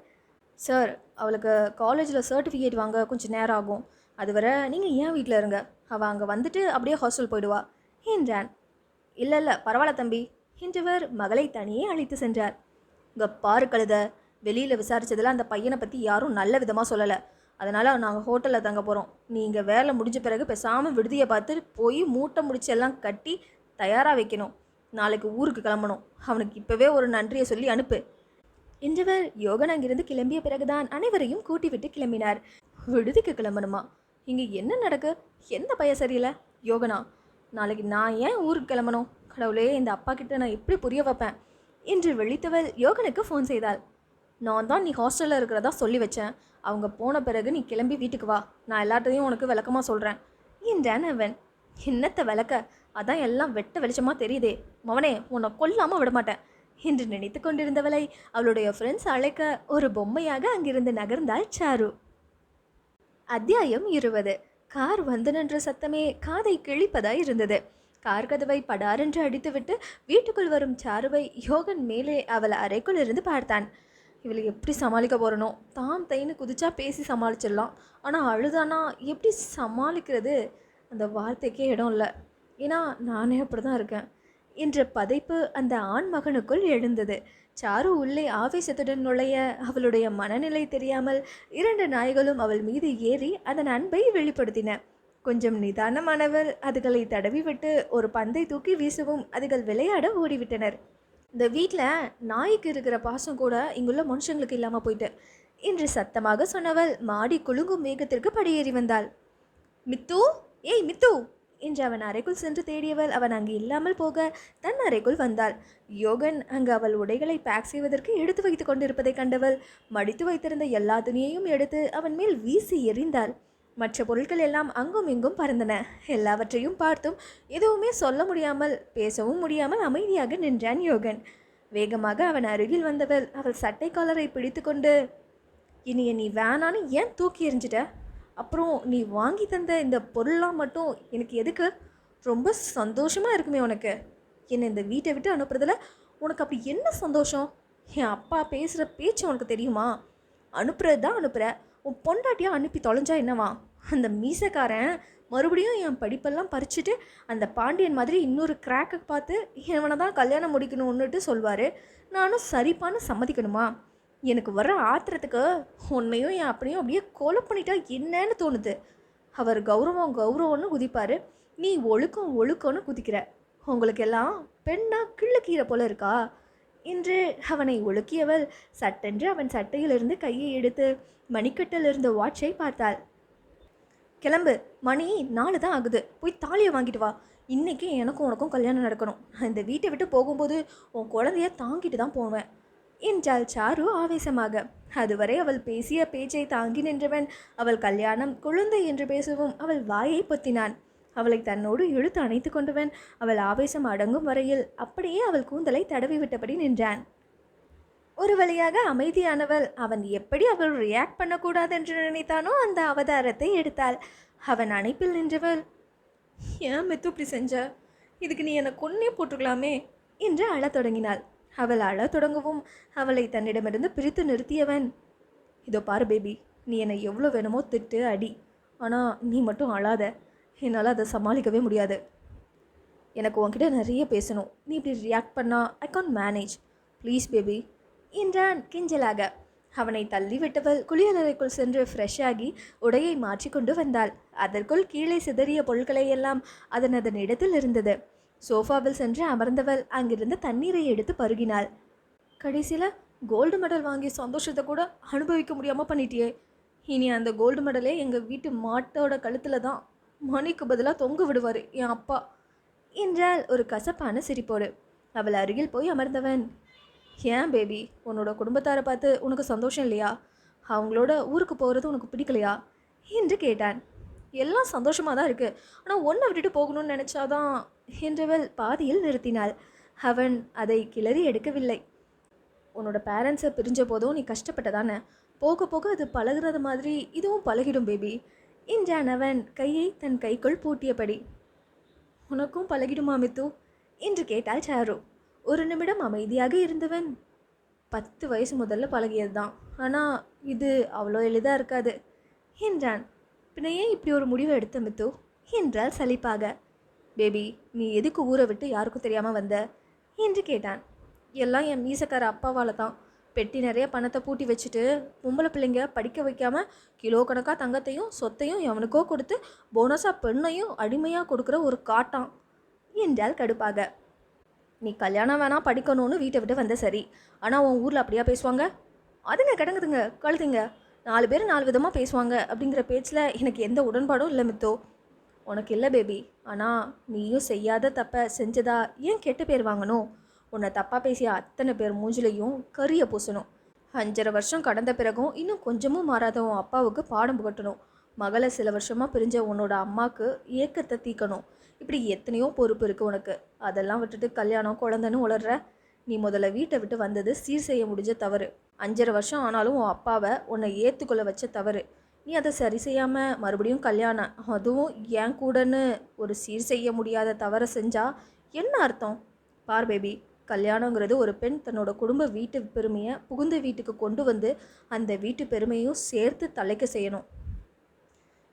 Speaker 1: சார் அவளுக்கு காலேஜில் சர்டிஃபிகேட் வாங்க கொஞ்சம் நேரம் ஆகும், அதுவரை நீங்கள் ஏன் வீட்டில் இருங்க, அவள் அங்கே வந்துட்டு அப்படியே ஹாஸ்டல் போயிடுவா என்றான். இல்லை இல்லை பரவாயில்ல தம்பி என்றவர் மகளை தனியே அழைத்து சென்றார். இங்கே பாரு கழுத, வெளியில் விசாரித்ததில் அந்த பையனை பற்றி யாரும் நல்ல விதமாக சொல்லலை, அதனால் நாங்கள் ஹோட்டலில் தங்க போகிறோம். நீ இங்கே வேலை முடிஞ்ச பிறகு பேசாமல் விடுதியை பார்த்து போய் மூட்டை முடிச்சு எல்லாம் கட்டி தயாராக வைக்கணும். நாளைக்கு ஊருக்கு கிளம்பணும். அவனுக்கு இப்போவே ஒரு நன்றியை சொல்லி அனுப்பு என்றவர் யோகன் அங்கிருந்து கிளம்பிய பிறகுதான் அனைவரையும் கூட்டி விட்டு கிளம்பினார். விடுதிக்கு கிளம்பணுமா? இங்கே என்ன நடக்கு? எந்த பையன் சரியில்லை? யோகனா, நாளைக்கு நான் ஏன் ஊருக்கு கிளம்பணும்? கடவுளே, இந்த அப்பா கிட்ட நான் எப்படி புரிய வைப்பேன் என்று விழித்தவள் யோகனுக்கு ஃபோன் செய்தாள். நான் தான் நீ ஹாஸ்டலில் இருக்கிறதா சொல்லி வச்சேன், அவங்க போன பிறகு நீ கிளம்பி வீட்டுக்கு வா, நான் எல்லாத்தையும் உனக்கு விளக்கமாக சொல்கிறேன் என்றான் அவன். என்னத்தை விளக்க? அதான் எல்லாம் வெட்ட வெளிச்சமாக தெரியுதே. மவனே, உன்னை கொல்லாமல் விட மாட்டேன் என்று நினைத்து கொண்டிருந்தவளை அவளுடைய ஃப்ரெண்ட்ஸ் அழைக்க ஒரு பொம்மையாக அங்கிருந்து நகர்ந்தாள் சாரு. அத்தியாயம் 20. கார் வந்து நின்ற சத்தமே காதை கிழிப்பதாய் இருந்தது. கார் கதவை படாரென்று அடித்துவிட்டு வீட்டுக்குள் வரும் சாருவை யோகன் மேலே அவள் அறைக்குள் இருந்து பார்த்தான். இவளை எப்படி சமாளிக்க போறனோ? தாம் தைன்னு குதிச்சா பேசி சமாளிச்சிடலாம், ஆனால் அழுதானா எப்படி சமாளிக்கிறது? அந்த வார்த்தைக்கே இடம் இல்லை. ஏன்னா நானே அப்படி தான் இருக்கேன் என்ற பதைப்பு அந்த ஆண் மகனுக்குள் எழுந்தது. சாரு உள்ளே ஆவேசத்துடன் நுழைய அவளுடைய மனநிலை தெரியாமல் 2 நாய்களும் அவள் மீது ஏறி அதன் அன்பை வெளிப்படுத்தின. கொஞ்சம் நிதானமானவர் அதுகளை தடவி விட்டு ஒரு பந்தை தூக்கி வீசவும் அதுகள் விளையாட ஓடிவிட்டனர். இந்த வீட்டில் நாய்க்கு இருக்கிற பாசம் கூட இங்குள்ள மனுஷங்களுக்கு இல்லாமல் போயிட்டு என்று சத்தமாக சொன்னவள் மாடி குலுங்கும் வேகத்திற்கு படியேறி வந்தாள். மித்து, ஏய் மித்து என்று அவன் அறைக்குள் சென்று தேடியவள் அவன் அங்கு இல்லாமல் போக தன் அறைக்குள் வந்தாள். யோகன் அங்கு அவள் உடைகளை பேக் செய்வதற்கு எடுத்து வைத்து கொண்டிருப்பதை கண்டவள் மடித்து வைத்திருந்த எல்லா துணியையும் எடுத்து அவன் மேல் வீசி எறிந்தாள். மற்ற பொருட்கள் எல்லாம் அங்கும் இங்கும் பறந்தன. எல்லாவற்றையும் பார்த்தும் எதுவுமே சொல்ல முடியாமல் பேசவும் முடியாமல் அமைதியாக நின்றான் யோகன். வேகமாக அவன் அருகில் வந்தவள் அவள் சட்டை காலரை பிடித்து கொண்டு, இனிய நீ வேணான்னு ஏன் தூக்கி எறிஞ்சிட்ட? அப்புறம் நீ வாங்கி தந்த இந்த பொருள்லாம் மட்டும் எனக்கு எதுக்கு? ரொம்ப சந்தோஷமாக இருக்குமே உனக்கு. என்னை இந்த வீட்டை விட்டு அனுப்புறதுல உனக்கு அப்படி என்ன சந்தோஷம்? என் அப்பா பேசுகிற பேச்சு உனக்கு தெரியுமா? அனுப்புறது தான் அனுப்புகிற, உன் பொண்டாட்டியாக அனுப்பி தொலைஞ்சா என்னவா? அந்த மீசக்காரன் மறுபடியும் என் படிப்பெல்லாம் பறிச்சுட்டு அந்த பாண்டியன் மாதிரி இன்னொரு கிராக்கை பார்த்து இவனை தான் கல்யாணம் முடிக்கணும்னுட்டு சொல்வார். நானும் சரிப்பான்னு சம்மதிக்கணுமா? எனக்கு வர்ற ஆத்திரத்துக்கு உன்னையும் என் அப்படியும் அப்படியே கொலை பண்ணிட்டா என்னன்னு தோணுது. அவர் கௌரவம் கௌரவம்னு குதிப்பார், நீ ஒழுக்கம் ஒழுக்கம்னு குதிக்கிற. உங்களுக்கெல்லாம் பெண்ணா கிள்ளுக்கீரை போல இருக்கா என்று அவனை ஒழுக்கியவள் சட்டென்று அவன் சட்டையிலிருந்து கையை எடுத்து மணிக்கட்டில் இருந்த வாட்சை பார்த்தாள். கிளம்பு, மணி 4 தான் ஆகுது, போய் தாலியை வாங்கிட்டு வா. இன்றைக்கி எனக்கும் உனக்கும் கல்யாணம் நடக்கணும். இந்த வீட்டை விட்டு போகும்போது உன் குழந்தைய தாங்கிட்டு தான் போவேன் என்றாள் சாரு ஆவேசமாக. அதுவரை அவள் பேசிய பேச்சை தாங்கி நின்றவன் அவள் கல்யாணம் குழந்தை என்று பேசவும் அவள் வாயை பொத்தினான். அவளை தன்னோடு இழுத்து அணைத்து கொண்டவன் அவள் ஆவேசம் அடங்கும் வரையில் அப்படியே அவள் கூந்தலை தடவி விட்டபடி நின்றான். ஒரு வழியாக அமைதியானவள் அவன் எப்படி அவள் ரியாக்ட் பண்ணக்கூடாது என்று நினைத்தானோ அந்த அவதாரத்தை எடுத்தாள். அவன் அணைப்பில் நின்றவள், ஏன் மெத்து இப்படி செஞ்ச? இதுக்கு நீ என்னை கொன்னே போட்டுக்கலாமே என்று அழத் தொடங்கினாள். அவள் அழத் தொடங்கவும் அவளை தன்னிடமிருந்து பிரித்து நிறுத்தியவன், இதோ பாரு பேபி, நீ என்னை எவ்வளோ வேணுமோ திட்டு அடி, ஆனால் நீ மட்டும் அழாத. என்னால் அதை சமாளிக்கவே முடியாது. எனக்கு உன்கிட்ட நிறைய பேசணும். நீ இப்படி ரியாக்ட் பண்ணால் I can't manage. Please baby என்றான் கிஞ்சலாக. அவனை தள்ளிவிட்டவள் குளியலறைக்குள் சென்று ஃப்ரெஷ் ஆகி உடையை மாற்றிக்கொண்டு வந்தாள். அதற்குள் கீழே சிதறிய பொருட்களை எல்லாம் அதன் இடத்தில் இருந்தது. சோஃபாவில் சென்று அமர்ந்தவள் அங்கிருந்த தண்ணீரை எடுத்து பருகினாள். கடைசியில் கோல்டு மெடல் வாங்கிய சந்தோஷத்தை கூட அனுபவிக்க முடியாமல் பண்ணிட்டியே. இனி அந்த கோல்டு மெடலே எங்கள் வீட்டு மாட்டோட கழுத்தில் தான் மணிக்கு பதிலாக தொங்க விடுவார் என் அப்பா என்றால் ஒரு கசப்பான சிரிப்போடு. அவள் அருகில் போய் அமர்ந்தவன், ஏன் பேபி, உன்னோட குடும்பத்தாரை பார்த்து உனக்கு சந்தோஷம் இல்லையா? அவங்களோட ஊருக்கு போகிறது உனக்கு பிடிக்கலையா என்று கேட்டான். எல்லாம் சந்தோஷமாக தான் இருக்குது, ஆனால் ஒன்றை விட்டுட்டு போகணும்னு நினச்சாதான் என்றவள் பாதியில் நிறுத்தினாள். அவன் அதை கிளறி எடுக்கவில்லை. உன்னோட பேரண்ட்ஸை பிரிஞ்ச போதும் நீ கஷ்டப்பட்டதானே, போக போக அது பழகிறது மாதிரி இதுவும் பழகிடும் பேபி என்றான் அவன் கையை தன் கைக்குள் பூட்டியபடி. உனக்கும் பழகிடுமா மித்து என்று கேட்டாள் சாரு. ஒரு நிமிடம் அமைதியாக இருந்தவன், 10 வயசு முதல்ல பழகியது தான், ஆனால் இது அவ்வளோ எளிதாக இருக்காது என்றான். பின்ன ஏன் இப்படி ஒரு முடிவை எடுத்த மித்து என்றாள் சலிப்பாக. பேபி, நீ எதுக்கு ஊரை விட்டு யாருக்கும் தெரியாமல் வந்த என்று கேட்டான். எல்லாம் என் மீசக்கார அப்பாவால் தான். பெட்டி நிறைய பணத்தை பூட்டி வச்சுட்டு பொம்பளை பிள்ளைங்க படிக்க வைக்காமல் கிலோ கணக்காக தங்கத்தையும் சொத்தையும் எவனுக்கோ கொடுத்து போனஸாக பெண்ணையும் அடிமையாக கொடுக்குற ஒரு காட்டான் என்றாள் கடுப்பாக. நீ கல்யாணம் வேணாம் படிக்கணும்னு வீட்டை விட்டு வந்த சரி, ஆனால் உன் ஊரில் அப்படியா பேசுவாங்க? அதுங்க கிடங்குதுங்க கழுதுங்க, 4 பேர் 4 விதமாக பேசுவாங்க அப்படிங்கிற பேச்சில் எனக்கு எந்த உடன்பாடும் இல்லை மித்தோ. உனக்கு இல்லை பேபி, ஆனால் நீயும் செய்யாத தப்பை செஞ்சதா ஏன் கெட்ட பேர் வாங்கணும்? உன்னை தப்பாக பேசிய அத்தனை பேர் மூஞ்சிலையும் கரிய பூசணும். 5.5 வருஷம் கடந்த பிறகும் இன்னும் கொஞ்சமும் மாறாத உன் அப்பாவுக்கு பாடம் புகட்டணும். மகளை சில வருஷமாக பிரிஞ்ச உன்னோட அம்மாவுக்கு ஏக்கத்தை தீக்கணும். இப்படி எத்தனையோ பொறுப்பு இருக்குது உனக்கு. அதெல்லாம் விட்டுட்டு கல்யாணம் குழந்தைன்னு உளர்ற. நீ முதல்ல வீட்டை விட்டு வந்தது சீர் செய்ய முடிஞ்ச தவறு. 5.5 வருஷம் ஆனாலும் உன் அப்பாவை உன்னை ஏற்றுக்கொள்ள வச்ச தவறு. நீ அதை சரி செய்யாமல் மறுபடியும் கல்யாணம், அதுவும் ஏன் கூடன்னு ஒரு சீர் செய்ய முடியாத தவறை செஞ்சா என்ன அர்த்தம்? பார் பேபி, கல்யாணங்கிறது ஒரு பெண் தன்னோட குடும்ப வீட்டு பெருமையை புகுந்த வீட்டுக்கு கொண்டு வந்து அந்த வீட்டு பெருமையும் சேர்த்து தலைக்க செய்யணும்.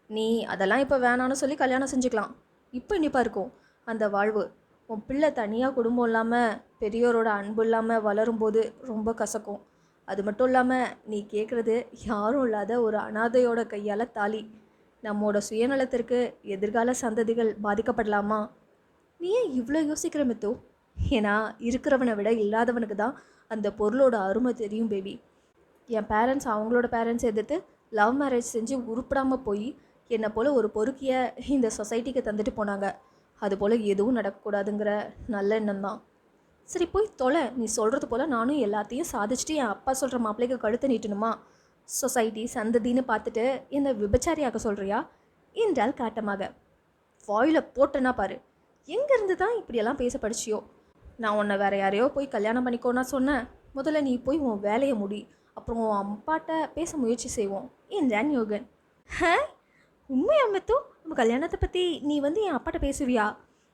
Speaker 1: நீ அதெல்லாம் இப்போ வேணான்னு சொல்லி கல்யாணம் செஞ்சுக்கலாம். இப்போ இனிப்பாக இருக்கும் அந்த வாழ்வு. உன் பிள்ளை தனியாக குடும்பம் இல்லாமல் பெரியோரோட அன்பு இல்லாமல் வளரும்போது ரொம்ப கசக்கும். அது மட்டும் இல்லாமல் நீ கேட்குறது யாரும் இல்லாத ஒரு அனாதையோட கையால் தாலி. நம்மோட சுயநலத்திற்கு எதிர்கால சந்ததிகள் பாதிக்கப்படலாமா? நீ ஏன் இவ்வளோ யோசிக்கிற மித்து? ஏன்னா இருக்கிறவனை விட இல்லாதவனுக்கு தான் அந்த பொருளோட அருமை தெரியும் பேபி. என் பேரண்ட்ஸ் அவங்களோட பேரண்ட்ஸ் எதிர்த்து லவ் மேரேஜ் செஞ்சு உருப்படாமல் போய் என்னை போல் ஒரு பொறுக்கியை இந்த சொசைட்டிக்கு தந்துட்டு போனாங்க. அதுபோல் எதுவும் நடக்கக்கூடாதுங்கிற நல்ல எண்ணம் தான். சரி போய் தொலை. நீ சொல்கிறது போல் நானும் எல்லாத்தையும் சாதிச்சுட்டு என் அப்பா சொல்கிற மாப்பிள்ளைக்கு கழுத்தை நீட்டணுமா? சொசைட்டி சந்ததின்னு பார்த்துட்டு என்னை விபச்சாரியாக்க சொல்கிறியா என்றால் காட்டமாக. வாயில் போட்டேன்னா பாரு. எங்கேருந்து தான் இப்படியெல்லாம் பேச படிச்சியோ? நான் உன்னை வேற யாரையோ போய் கல்யாணம் பண்ணிக்கோன்னா சொன்னேன். முதல்ல நீ போய் உன் வேலையை முடி, அப்புறம் உன் அப்பாட்ட பேச முயற்சி செய்வோம் என்றான் யோகன். உண்மையா மித்து? நம்ம கல்யாணத்தை பற்றி நீ வந்து என் அப்பாட்ட பேசுவியா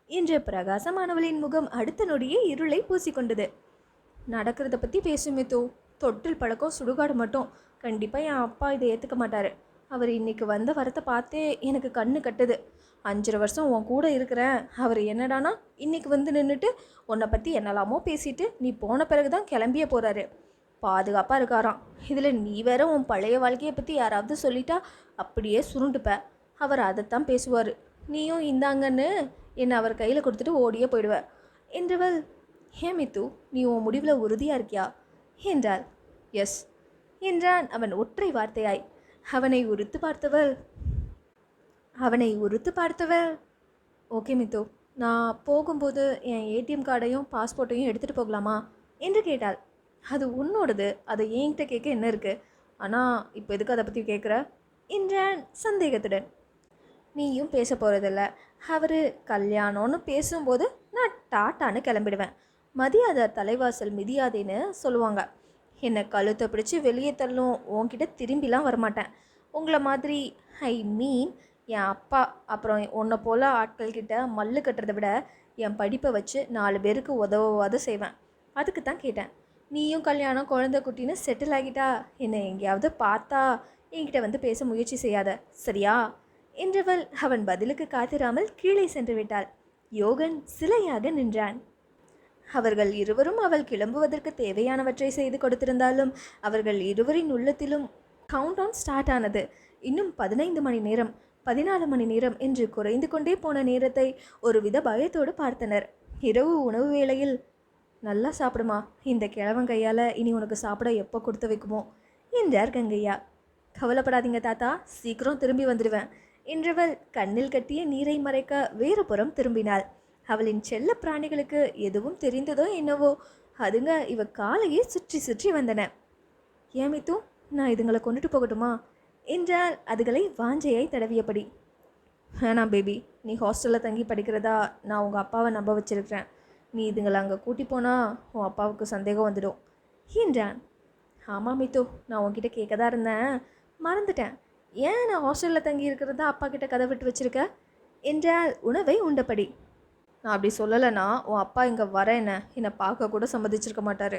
Speaker 1: என்ற பிரகாசமானவளின் முகம் அடுத்த நொடியே இருளை பூசிக்கொண்டது. நடக்கிறத பற்றி பேசும் மித்து. தொட்டில் பழக்கம் சுடுகாடு மட்டும். கண்டிப்பாக என் அப்பா இதை ஏற்றுக்க மாட்டார். அவர் இன்னைக்கு வந்த வரத்தை பார்த்தே எனக்கு கண்ணு கட்டுது. 5.5 வருஷம் உன் கூட இருக்கிறேன். அவர் என்னடானா இன்னைக்கு வந்து நின்றுட்டு உன்னை பற்றி என்னெல்லாமோ பேசிட்டு நீ போன பிறகு தான் கிளம்பியே போகிறாரு. பாதுகாப்பாக இருக்காராம். இதில் நீ வேற உன் பழைய வாழ்க்கையை பற்றி யாராவது சொல்லிட்டா அப்படியே சுருண்டுப்ப. அவர் அதைத்தான் பேசுவார். நீயும் இந்தாங்கன்னு என்னை அவர் கையில் கொடுத்துட்டு ஓடியே போயிடுவ என்றவள். ஏன் மித்து, நீ உன் முடிவில் உறுதியாக இருக்கியா என்றாள். எஸ் என்றான் அவன் ஒற்றை வார்த்தையாய். அவனை உறுத்து பார்த்தவள் ஓகே மித்து, நான் போகும்போது என் ஏடிஎம் கார்டையும் பாஸ்போர்ட்டையும் எடுத்துகிட்டு போகலாமா என்று கேட்டாள். அது உன்னோடது, அதை என்கிட்ட கேட்க என்ன இருக்குது? ஆனால் இப்போ எதுக்கு அதை பற்றி கேட்குற என்றான் சந்தேகத்துடன். நீயும் பேச போகிறதில்ல. அவர் கல்யாணம்னு பேசும்போது நான் டாட்டான்னு கிளம்பிடுவேன். மதியாத தலைவாசல் மிதியாதேன்னு சொல்லுவாங்க. என்னை கழுத்தை பிடிச்சி வெளியே தள்ளும் உன்கிட்ட திரும்பிலாம் வரமாட்டேன். உங்களை மாதிரி ஐ மீன் என் அப்பா அப்புறம் உன்னை போல் ஆட்கள்கிட்ட மல்லு கட்டுறதை விட என் படிப்பை வச்சு 4 பேருக்கு உதவாத செய்வேன். அதுக்கு தான் கேட்டேன். நீயும் கல்யாணம் குழந்தை குட்டின்னு செட்டில் ஆகிட்டா என்னை எங்கேயாவது பார்த்தா என்கிட்ட வந்து பேச முயற்சி செய்யாத, சரியா என்றவள் அவன் பதிலுக்கு காத்திராமல் கீழே சென்று விட்டாள். யோகன் சிலையாக நின்றான். அவர்கள் இருவரும் அவள் கிளம்புவதற்கு தேவையானவற்றை செய்து கொடுத்திருந்தாலும் அவர்கள் இருவரின் உள்ளத்திலும் கவுண்ட் டவுன் ஸ்டார்ட் ஆனது. இன்னும் 15 மணி நேரம், 14 மணி நேரம் என்று குறைந்து கொண்டே போன நேரத்தை ஒருவித பயத்தோடு பார்த்தனர். இரவு உணவு வேளையில், நல்லா சாப்பிடுமா, இந்த கிழவன் கையால் இனி உனக்கு சாப்பிட எப்போ கொடுத்து வைக்குமோ என்றார் கங்கையா. கவலைப்படாதீங்க தாத்தா, சீக்கிரம் திரும்பி வந்துடுவேன் என்றவள் கண்ணில் கட்டிய நீரை மறைக்க வேறு புறம் திரும்பினாள். அவளின் செல்ல பிராணிகளுக்கு எதுவும் தெரிந்ததோ என்னவோ, அதுங்க இவ காலையே சுற்றி சுற்றி வந்தன. ஏமித்து, நான் இதுங்களை கொண்டுட்டு போகட்டுமா என்றால் அதுகளை வாஞ்சையாய் தடவியபடி. வேணாம் பேபி, நீ ஹாஸ்டலில் தங்கி படிக்கிறதா நான் உங்கள் அப்பாவை நம்ப வச்சிருக்கிறேன். நீ இதுங்களை அங்கே கூட்டி போனால் உன் அப்பாவுக்கு சந்தேகம் வந்துடும் என்றான். ஆமாம் மித்து, நான் உன்கிட்ட கேட்க தான் இருந்தேன், மறந்துட்டேன். ஏன் நான் ஹாஸ்டலில் தங்கி இருக்கிறதா அப்பா கிட்ட கதை விட்டு வச்சிருக்க என்றால் உணவை உண்டபடி. நான் அப்படி சொல்லலைன்னா உன் அப்பா இங்கே வர என்னை பார்க்க கூட சம்மதிச்சிருக்க மாட்டார்.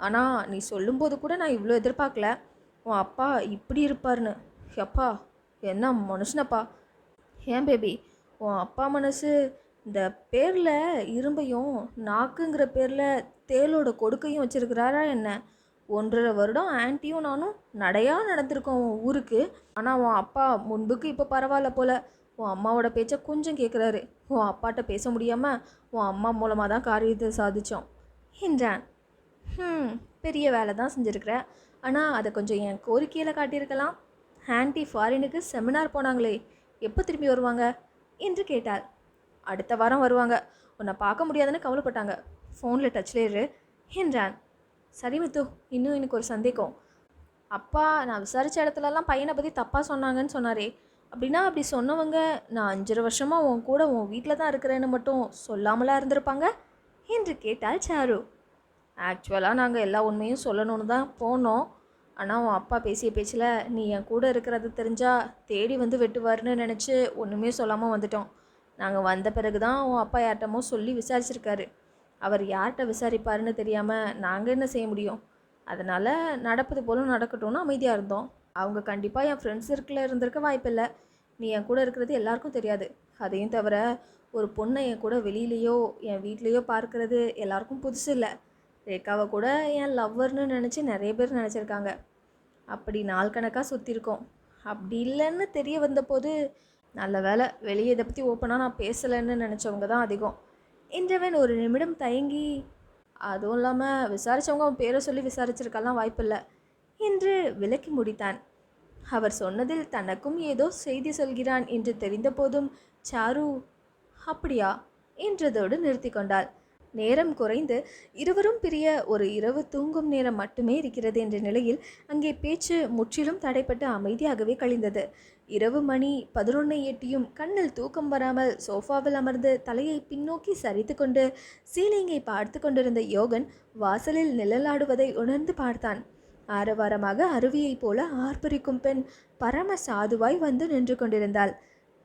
Speaker 1: ஆனால் நீ சொல்லும்போது கூட நான் இவ்வளோ எதிர்பார்க்கல உன் அப்பா இப்படி இருப்பார்னு. அப்பா என்ன மனுஷனப்பா. ஏன் பேபி, உன் அப்பா மனசு இந்த பேரில் இரும்பையும் நாக்குங்கிற பேரில் தேளோட கொடுக்கையும் வச்சுருக்கிறாரா என்ன? 1.5 வருடம் ஆன்ட்டியும் நானும் நடையாக நடந்திருக்கோம் உன் ஊருக்கு. ஆனால் உன் அப்பா முன்புக்கு இப்போ பரவாயில்ல போல். உன் அம்மாவோட பேச்சை கொஞ்சம் கேட்குறாரு. உன் அப்பாட்ட பேச முடியாமல் உன் அம்மா மூலமாக தான் காரியத்தை சாதித்தோம் என்றான். பெரிய வேலை தான் செஞ்சுருக்கிற. ஆனால் அதை கொஞ்சம் என் கோரிக்கையில் காட்டியிருக்கலாம். ஆன்ட்டி ஃபாரினுக்கு செமினார் போனாங்களே, எப்போ திரும்பி வருவாங்க என்று கேட்டாள். அடுத்த வாரம் வருவாங்க. உன்னை பார்க்க முடியாதுன்னு கவலைப்பட்டாங்க. ஃபோனில் டச்சில் இரு என்றான். சரி மித்து, இன்னும் எனக்கு ஒரு சந்தேகம். அப்பா நான் விசாரித்த இடத்துலலாம் பையனை பற்றி தப்பாக சொன்னாங்கன்னு சொன்னாரே, அப்படின்னா அப்படி சொன்னவங்க நான் 5 வருஷமாக உன் கூட உன் வீட்டில் தான் இருக்கிறேன்னு மட்டும் சொல்லாமலா இருந்திருப்பாங்க என்று கேட்டாள் சாரு. ஆக்சுவலாக நாங்கள் எல்லா உண்மையும் சொல்லணும்னு தான் போனோம். ஆனால் உன் அப்பா பேசிய பேச்சில் நீ என் கூட இருக்கிறது தெரிஞ்சால் தேடி வந்து வெட்டுவார்னு நினச்சி ஒன்றுமே சொல்லாமல் வந்துட்டோம். நாங்கள் வந்த பிறகு தான் உன் அப்பா யார்கிட்டமோ சொல்லி விசாரிச்சிருக்காரு. அவர் யார்கிட்ட விசாரிப்பாருன்னு தெரியாமல் நாங்கள் என்ன செய்ய முடியும்? அதனால் நடப்பது போலும் நடக்கட்டும்னு அமைதியாக இருந்தோம். அவங்க கண்டிப்பாக என் ஃப்ரெண்ட்ஸ் சர்க்கிளில் இருந்திருக்க வாய்ப்பில்லை. நீ என் கூட இருக்கிறது எல்லாருக்கும் தெரியாது. அதையும் தவிர ஒரு பொண்ணை என் கூட வெளியிலையோ என் வீட்லேயோ பார்க்கறது எல்லாருக்கும் புதுசு இல்லை. ரேகாவை கூட என் லவ்வர்னு நினச்சி நிறைய பேர் நினச்சிருக்காங்க. அப்படி நாள் கணக்காக சுற்றிருக்கோம். அப்படி இல்லைன்னு தெரிய வந்தபோது நல்ல வேலை வெளியே இதை பற்றி ஓப்பனாக நான் பேசலைன்னு நினச்சவங்க தான் அதிகம் என்றவன் ஒரு நிமிடம் தயங்கி, அதுவும் இல்லாமல் விசாரித்தவங்க அவன் பேரை சொல்லி விசாரிச்சிருக்கலாம் வாய்ப்பில்லை என்று விளக்கி முடித்தான். அவர் சொன்னதில் தனக்கும் ஏதோ செய்தி சொல்கிறான் என்று தெரிந்த போதும் சாரு அப்படியா என்றதோடு நிறுத்தி கொண்டாள். நேரம் குறைந்து இருவரும் பிரிய ஒரு இரவு தூங்கும் நேரம் மட்டுமே இருக்கிறது என்ற நிலையில் அங்கே பேச்சு முற்றிலும் தடைப்பட்டு அமைதியாகவே கழிந்தது. இரவு மணி 11 எட்டியும் கண்ணில் தூக்கம் வராமல் சோஃபாவில் அமர்ந்து தலையை பின்னோக்கி சரித்து கொண்டு சீலிங்கை பார்த்து கொண்டிருந்த யோகன் வாசலில் நிழலாடுவதை உணர்ந்து பார்த்தான். ஆரவாரமாக அருவியைப் போல ஆர்ப்பரிக்கும் பெண் பரம சாதுவாய் வந்து நின்று கொண்டிருந்தாள்.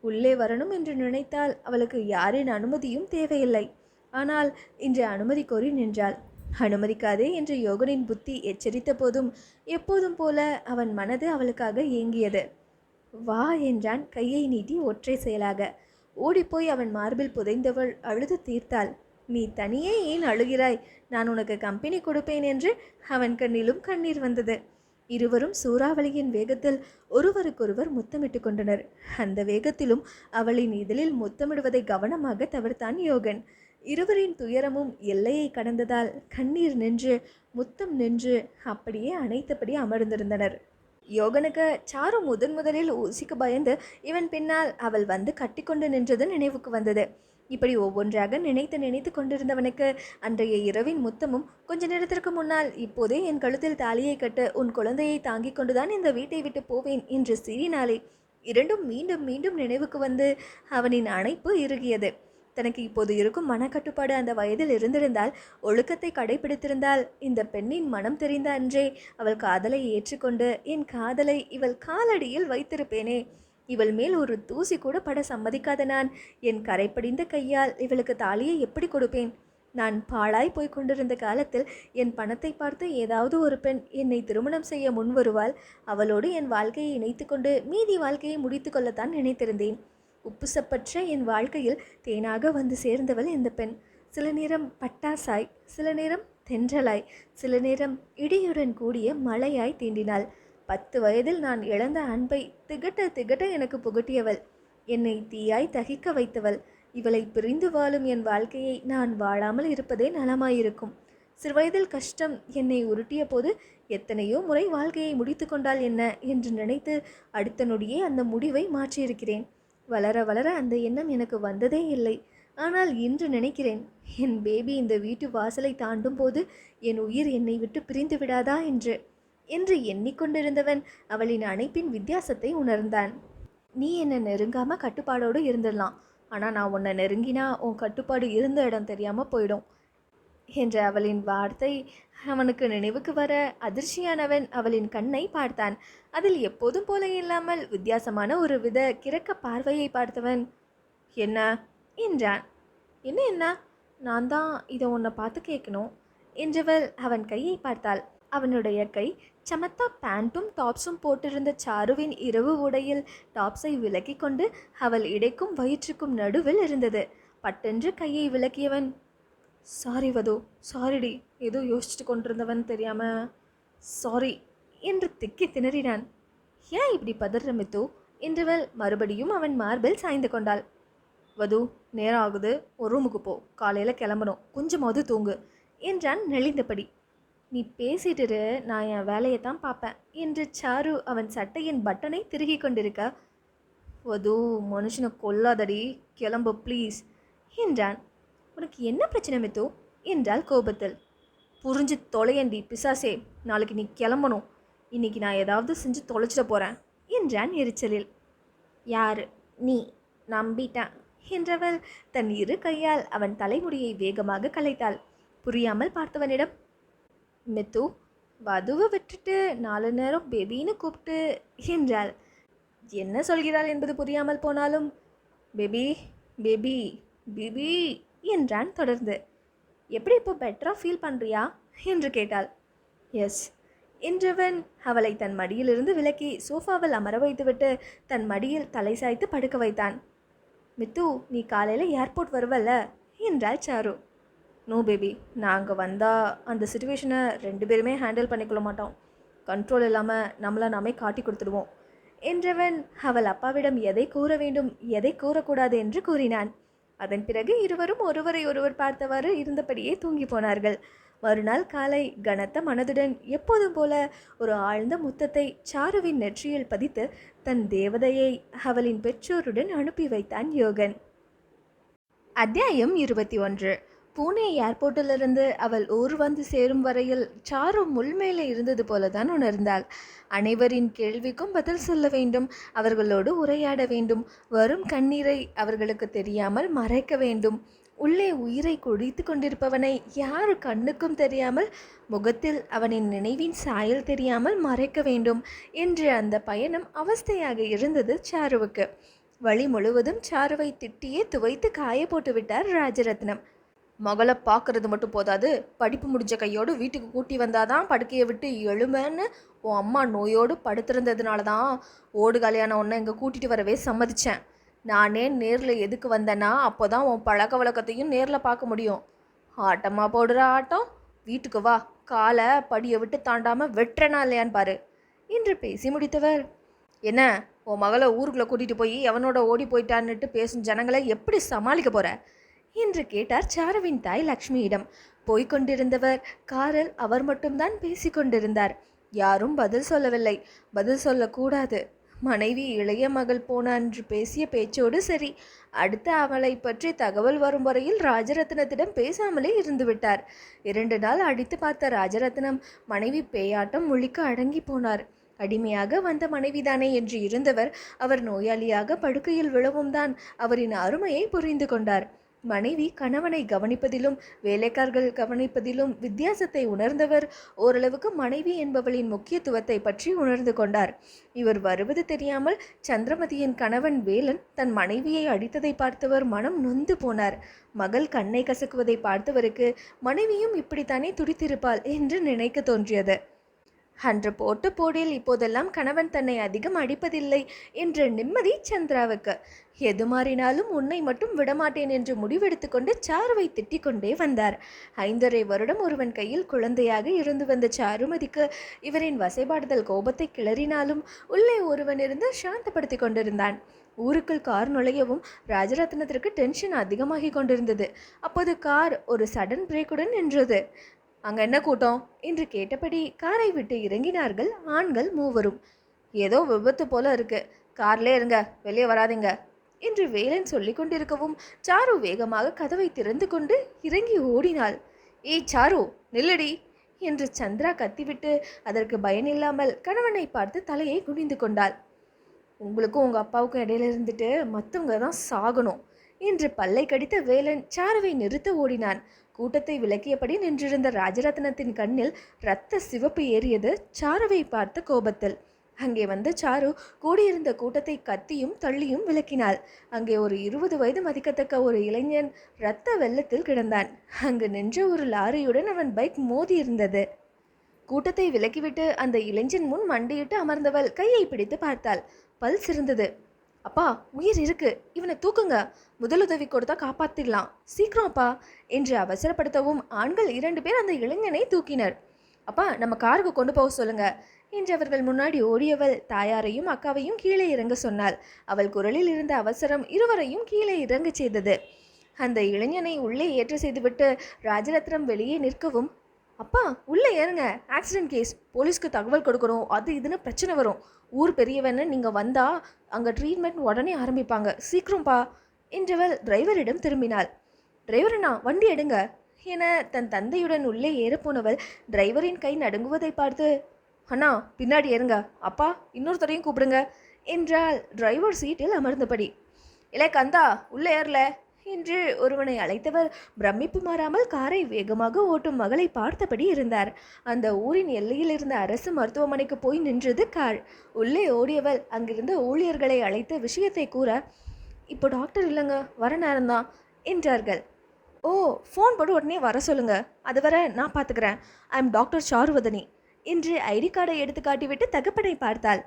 Speaker 1: உள்ளே வரணும் என்று நினைத்தால் அவளுக்கு யாரின் அனுமதியும் தேவையில்லை. ஆனால் இன்று அனுமதி கோரி நின்றாள். அனுமதிக்காதே என்று யோகனின் புத்தி எச்சரித்த போதும் எப்போதும் போல அவன் மனது அவளுக்காக ஏங்கியது. வா என்றான் கையை நீட்டி ஒற்றை செயலாக. ஓடிப்போய் அவன் மார்பில் புதைந்தவள் அழுது தீர்த்தாள். நீ தனியே ஏன் அழுகிறாய்? நான் உனக்கு கம்பெனி கொடுப்பேன் என்று அவன் கண்ணிலும் கண்ணீர் வந்தது. இருவரும் சூறாவளியின் வேகத்தில் ஒருவருக்கொருவர் முத்தமிட்டு கொண்டனர். அந்த வேகத்திலும் அவளின் இதழில் முத்தமிடுவதை கவனமாக தவிர்த்தான் யோகன். இருவரின் துயரமும் எல்லையை கடந்ததால் கண்ணீர் நின்று முத்தம் நின்று அப்படியே அணைத்தபடி அமர்ந்திருந்தனர். யோகனுக்கு சாரு முதலில் ஊசிக்கு பயந்து இவன் பின்னால் அவள் வந்து கட்டிக்கொண்டு நின்றது நினைவுக்கு வந்தது. இப்படி ஒவ்வொன்றாக நினைத்து கொண்டிருந்தவனுக்கு அன்றைய இரவின் முத்தமும் கொஞ்ச நேரத்திற்கு முன்னால் இப்போதே என் கழுத்தில் தாலியை கட்டு உன் குழந்தையை தாங்கிக் கொண்டுதான் இந்த வீட்டை விட்டு போவேன் என்று சிறினாலே இரண்டும் மீண்டும் மீண்டும் நினைவுக்கு வந்து அவனின் அணைப்பு இறுகியது. தனக்கு இப்போது இருக்கும் மனக்கட்டுப்பாடு அந்த வயதில் இருந்திருந்தால், ஒழுக்கத்தை கடைபிடித்திருந்தால், இந்த பெண்ணின் மனம் தெரிந்த அன்றே அவள் காதலை ஏற்றுக்கொண்டு என் காதலை இவள் காலடியில் வைத்திருப்பேனே. இவள் மேல் ஒரு தூசி கூட பட சம்மதிக்காத நான் என் கரைப்படிந்த கையால் இவளுக்கு தாலியை எப்படி கொடுப்பேன்? நான் பாழாய் போய் கொண்டிருந்த காலத்தில் என் பணத்தை பார்த்து ஏதாவது ஒரு பெண் என்னை திருமணம் செய்ய முன் வருவாள். அவளோடு என் வாழ்க்கையை இணைத்து கொண்டு மீதி வாழ்க்கையை முடித்து கொள்ளத்தான் நினைத்திருந்தேன். உப்புசப்பற்ற என் வாழ்க்கையில் தேனாக வந்து சேர்ந்தவள் இந்த பெண். சில நேரம் பட்டாசாய், சில நேரம் தென்றலாய், சில நேரம் இடியுடன் கூடிய மழையாய் தீண்டினாள். 10 வயதில் நான் இழந்த அன்பை திகட்ட திகட்ட எனக்கு புகட்டியவள். என்னை தீயாய் தகிக்க வைத்தவள். இவளை பிரிந்து வாழும் என் வாழ்க்கையை நான் வாழாமல் இருப்பதே நலமாயிருக்கும். சிறுவயதில் கஷ்டம் என்னை உருட்டிய போது எத்தனையோ முறை வாழ்க்கையை முடித்து கொண்டால் என்ன என்று நினைத்து அடுத்த நொடியே அந்த முடிவை மாற்றியிருக்கிறேன். வளர வளர அந்த எண்ணம் எனக்கு வந்ததே இல்லை. ஆனால் இன்று நினைக்கிறேன், என் பேபி இந்த வீட்டு வாசலை தாண்டும் போது என் உயிர் என்னை விட்டு பிரிந்து விடாதா என்று எண்ணிக்கொண்டிருந்தவன் அவளின் அணைப்பின் வித்தியாசத்தை உணர்ந்தான். நீ என்னை நெருங்காம கட்டுப்பாடோடு இருந்துடலாம், ஆனால் நான் உன்னை நெருங்கினா உன் கட்டுப்பாடு இருந்த இடம் தெரியாமல் போயிடும் என்ற அவளின் வார்த்தை அவனுக்கு நினைவுக்கு வர அதிர்ச்சியானவன் அவளின் கண்ணை பார்த்தான். அதில் எப்போதும் போல இல்லாமல் வித்தியாசமான ஒரு வித கிறக்க பார்வையை பார்த்தவன், என்ன என்றான். என்ன? நான் தான் இதை உன்னை பார்த்து கேட்கணும் என்றவள் அவன் கையை பார்த்தாள். அவனுடைய கை சமத்தா பேண்ட்டும் டாப்ஸும் போட்டிருந்த சாருவின் இரவு உடையில் டாப்ஸை விலக்கி கொண்டு அவள் இடைக்கும் வயிற்றுக்கும் நடுவில் இருந்தது. பட்டென்று கையை விலக்கியவன், சாரி வது, சாரிடி, ஏதோ யோசிச்சுட்டு கொண்டிருந்தவன் தெரியாம சாரி என்று திக்கி திணறினான். ஏன் இப்படி பதற மித்து என்றவள் மறுபடியும் அவன் மார்பில் சாய்ந்து கொண்டாள். வது, நேரம் ஆகுது, ஒரு ரூமுக்கு போ, காலையில் கிளம்பணும், கொஞ்சமாவது தூங்கு என்றான் நெளிந்தபடி. நீ பேசிட்டு நான் என் வேலையை தான் பார்ப்பேன் என்று சாரு அவன் சட்டையின் பட்டனை திருகி கொண்டிருக்க, வது மனுஷனை கொல்லாதடி, கிளம்பு ப்ளீஸ் என்றான். உனக்கு என்ன பிரச்சனை மித்து என்றாள் கோபத்தில். புரிஞ்சு தொலையண்டி பிசாசே, நாளைக்கு நீ கிளம்பணும், இன்னைக்கு நான் ஏதாவது செஞ்சு தொலைச்சிட போகிறேன் என்றான் எரிச்சலில். யாரு? நீ. நம்பிட்டேன் என்றவள் தன் இரு கையால் அவன் தலைமுடியை வேகமாக கலைத்தாள். புரியாமல் பார்த்தவனிடம், மித்து, வதுவை விட்டுட்டு 4 நேரம் பேபின்னு கூப்பிட்டு என்றாள். என்ன சொல்கிறாள் என்பது புரியாமல் போனாலும், பேபி பேபி பேபி என்றான் தொடர்ந்து. எப்படி இப்போ பெட்டராக ஃபீல் பண்ணுறியா என்று கேட்டாள். எஸ் என்றவன் அவளை தன் மடியிலிருந்து விலக்கி சோஃபாவில் அமர வைத்துவிட்டு தன் மடியில் தலை சாய்த்து படுக்க வைத்தான். மித்து, நீ காலையில் ஏர்போர்ட் வருவல்ல என்றாள் சாரு. நோ பேபி, நாங்கள் வந்தால் அந்த சுச்சுவேஷனை 2 பேருமே ஹேண்டில் பண்ணிக்கொள்ள மாட்டோம். கண்ட்ரோல் இல்லாமல் நம்மளை நாமே காட்டி கொடுத்துடுவோம் என்றவன் அவள் அப்பாவிடம் எதை கூற வேண்டும் எதை கூறக்கூடாது என்று கூறினான். அதன் பிறகு இருவரும் ஒருவரை ஒருவர் பார்த்தவாறு இருந்தபடியே தூங்கி போனார்கள். மறுநாள் காலை கனத்த மனதுடன் எப்போதும் போல ஒரு ஆழ்ந்த முத்தத்தை சாருவின் நெற்றியில் பதித்து தன் தேவதையை அவளின் பெற்றோருடன் அனுப்பி வைத்தான் யோகன். அத்தியாயம் 21. பூனே ஏர்போர்ட்டிலிருந்து அவள் ஊர் வந்து சேரும் வரையில் சாரு முள்மேலே இருந்தது போலதான் உணர்ந்தாள். அனைவரின் கேள்விக்கும் பதில் சொல்ல வேண்டும், அவர்களோடு உரையாட வேண்டும், வரும் கண்ணீரை அவர்களுக்கு தெரியாமல் மறைக்க வேண்டும், உள்ளே உயிரை குடித்து கொண்டிருப்பவனை யாரு கண்ணுக்கும் தெரியாமல் முகத்தில் அவனின் நினைவின் சாயல் தெரியாமல் மறைக்க வேண்டும் என்று அந்த பயணம் அவஸ்தையாக இருந்தது சாருவுக்கு. வழி முழுவதும் சாருவை திட்டியே துவைத்து காய போட்டு விட்டார் ராஜரத்னம். மகளை பார்க்கறது மட்டும் போதாது, படிப்பு முடிஞ்ச கையோடு வீட்டுக்கு கூட்டி வந்தாதான் படுக்கையை விட்டு எழுமன்னு உன் அம்மா நோயோடு படுத்திருந்ததுனால தான் ஓடு கல்யாணம் ஒன்று இங்கே கூட்டிகிட்டு வரவே சம்மதித்தேன். நானே நேரில் எதுக்கு வந்தேன்னா அப்போ தான் உன் பழக்க வழக்கத்தையும் நேரில் பார்க்க முடியும். ஆட்டமாக போடுற ஆட்டம், வீட்டுக்கு வா, காலை படியை விட்டு தாண்டாமல் வெட்டுறனா இல்லையான்னு பாரு என்று பேசி முடித்தவர், என்ன உன் மகளை ஊருக்குள்ளே கூட்டிகிட்டு போய் எவனோட ஓடி போயிட்டான்னுட்டு பேசும் ஜனங்களை எப்படி சமாளிக்க போகிற என்று கேட்டார் சாருவின் தாய் லக்ஷ்மியிடம். போய்கொண்டிருந்தவர் காரில் அவர் மட்டும்தான் பேசிக்கொண்டிருந்தார். யாரும் பதில் சொல்லவில்லை. பதில் சொல்லக்கூடாது. மனைவி இளைய மகள் போன அன்று பேசிய பேச்சோடு சரி. அடுத்த அவளை பற்றி தகவல் வரும் வரையில் ராஜரத்னத்திடம் பேசாமலே இருந்துவிட்டார். 2 நாள் அடித்து பார்த்த ராஜரத்னம் மனைவி பேயாட்டம் முழிக்க அடங்கி போனார். அடிமையாக வந்த மனைவிதானே என்று இருந்தவர் அவர் நோயாளியாக படுக்கையில் விழவும் தான் அவரின் அருமையை புரிந்து கொண்டார். மனைவி கணவனை கவனிப்பதிலும் வேலைக்காரர்கள் கவனிப்பதிலும் வித்தியாசத்தை உணர்ந்தவர் ஓரளவுக்கு மனைவி என்பவளின் முக்கியத்துவத்தை பற்றி உணர்ந்து கொண்டார். இவர் வருவது தெரியாமல் சந்திரமதியின் கணவன் வேலன் தன் மனைவியை அடித்ததை பார்த்தவர் மனம் நொந்து போனார். மகள் கண்ணை கசக்குவதை பார்த்தவருக்கு மனைவியும் இப்படித்தானே துடித்திருப்பாள் என்று நினைக்க தோன்றியது. அன்று போட்டு போடில் இப்போதெல்லாம் கணவன் தன்னை அதிகம் அடிப்பதில்லை என்ற நிம்மதி சந்திராவுக்கு. எது மாறினாலும் உன்னை மட்டும் விடமாட்டேன் என்று முடிவெடுத்து கொண்டு சாருவை திட்டிக் கொண்டே வந்தார். 5.5 வருடம் ஒருவன் கையில் குழந்தையாக இருந்து வந்த சாருமதிக்கு இவரின் வசைபாடுதல் கோபத்தை கிளறினாலும் உள்ளே ஒருவன் இருந்து சாந்தப்படுத்தி கொண்டிருந்தான். ஊருக்குள் கார் நுழையவும் ராஜரத்னத்திற்கு டென்ஷன் அதிகமாகி கொண்டிருந்தது. அப்போது கார் ஒரு சடன் பிரேக்குடன் நின்றது. அங்கே என்ன கூட்டம் என்று கேட்டபடி காரை விட்டு இறங்கினார்கள் ஆண்கள் 3. ஏதோ விபத்து போல இருக்கு, கார்லே இருங்க, வெளியே வராதிங்க என்று வேலன் சொல்லி கொண்டிருக்கவும் சாரு வேகமாக கதவை திறந்து கொண்டு இறங்கி ஓடினாள். ஏய் சாரு, நில்லடி என்று சந்திரா கத்திவிட்டு அதற்கு பயனில்லாமல் கணவனை பார்த்து தலையை குனிந்து கொண்டாள். உங்களுக்கும் உங்கள் அப்பாவுக்கும் இடையில இருந்துட்டு மற்றவங்க தான் சாகணும் என்று பல்லை கடித்த வேலன் சாருவை நிறுத்த ஓடினான். கூட்டத்தை விலக்கியபடி நின்றிருந்த ராஜரத்னத்தின் கண்ணில் இரத்த சிவப்பு ஏறியது சாருவை பார்த்த கோபத்தில். அங்கே வந்த சாரு கூடியிருந்த கூட்டத்தை கத்தியும் தள்ளியும் விலக்கினாள். அங்கே ஒரு 20 வயது மதிக்கத்தக்க ஒரு இளைஞன் இரத்த வெள்ளத்தில் கிடந்தான். அங்கு நின்ற ஒரு லாரியுடன் அவன் பைக் மோதி இருந்தது. கூட்டத்தை விலக்கிவிட்டு அந்த இளைஞன் முன் மண்டியிட்டு அமர்ந்தவள் கையை பிடித்து பார்த்தாள். பல்ஸ் இருந்தது. அப்பா, உயிர் இருக்கு, இவனை தூக்குங்க, முதலுதவி கொடுத்தா காப்பாத்திடலாம், சீக்கிரம் அப்பா என்று அவசரப்படுத்தவும் ஆண்கள் 2 பேர் அந்த இளைஞனை தூக்கினர். அப்பா, நம்ம காருக்கு கொண்டு போக சொல்லுங்க என்று அவர்கள் முன்னாடி ஓடியவள் தாயாரையும் அக்காவையும் கீழே இறங்க சொன்னாள். அவள் குரலில் இருந்த அவசரம் இருவரையும் கீழே இறங்க செய்தது. அந்த இளைஞனை உள்ளே ஏற்ற செய்துவிட்டு ராஜரத்னம் வெளியே நிற்கவும், அப்பா உள்ளே ஏறுங்க, ஆக்சிடென்ட் கேஸ், போலீஸ்க்கு தகவல் கொடுக்கணும், அது இதுன்னு பிரச்சனை வரும், ஊர் பெரியவன்னு நீங்கள் வந்தால் அங்கே ட்ரீட்மெண்ட் உடனே ஆரம்பிப்பாங்க, சீக்கிரம்ப்பா என்றவள் டிரைவரிடம் திரும்பினாள். டிரைவரண்ணா, வண்டி எடுங்க என தன் தந்தையுடன் உள்ளே ஏறப்போனவள் டிரைவரின் கை நடுங்குவதை பார்த்து, அண்ணா பின்னாடி ஏறுங்க, அப்பா இன்னொருத்தரையும் கூப்பிடுங்க என்றால் டிரைவர் சீட்டில் அமர்ந்தபடி. இலே கந்தா, உள்ளே ஏறல என்று ஒருவனை அழைத்தவர் பிரமிப்பு மாறாமல் காரை வேகமாக ஓட்டும் மகளை பார்த்தபடி இருந்தார். அந்த ஊரின் எல்லையில் இருந்த அரசு மருத்துவமனைக்கு போய் நின்றது கார். உள்ளே ஓடியவள் அங்கிருந்த ஊழியர்களை அழைத்த விஷயத்தை கூற, இப்போ டாக்டர் இல்லைங்க, வர நேரம்தான் என்றார்கள். ஓ, ஃபோன் போட்டு உடனே வர சொல்லுங்க, அதுவரை நான் பார்த்துக்கிறேன். ஐ எம் டாக்டர் சாருவதனி என்று ஐடி கார்டை எடுத்து காட்டிவிட்டு தகப்பனை பார்த்தாள்.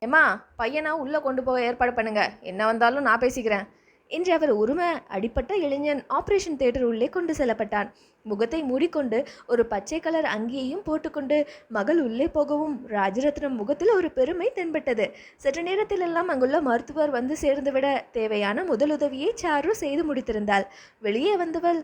Speaker 1: ஏம்மா, பையனா உள்ளே கொண்டு போக ஏற்பாடு பண்ணுங்க, என்ன வந்தாலும் நான் பேசிக்கிறேன் என்று அவர் உரிமை அடிப்பட்ட இளைஞன் ஆபரேஷன் தியேட்டர் உள்ளே கொண்டு செல்லப்பட்டான். முகத்தை மூடிக்கொண்டு ஒரு பச்சை கலர் அங்கியையும் போட்டுக்கொண்டு மகள் உள்ளே போகவும் ராஜரத்னம் முகத்தில் ஒரு பெருமை தென்பட்டது. சற்று நேரத்தில் எல்லாம் அங்குள்ள மருத்துவர் வந்து சேர்ந்துவிட தேவையான முதலுதவியை சாரு செய்து முடித்திருந்தாள். வெளியே வந்தவள்,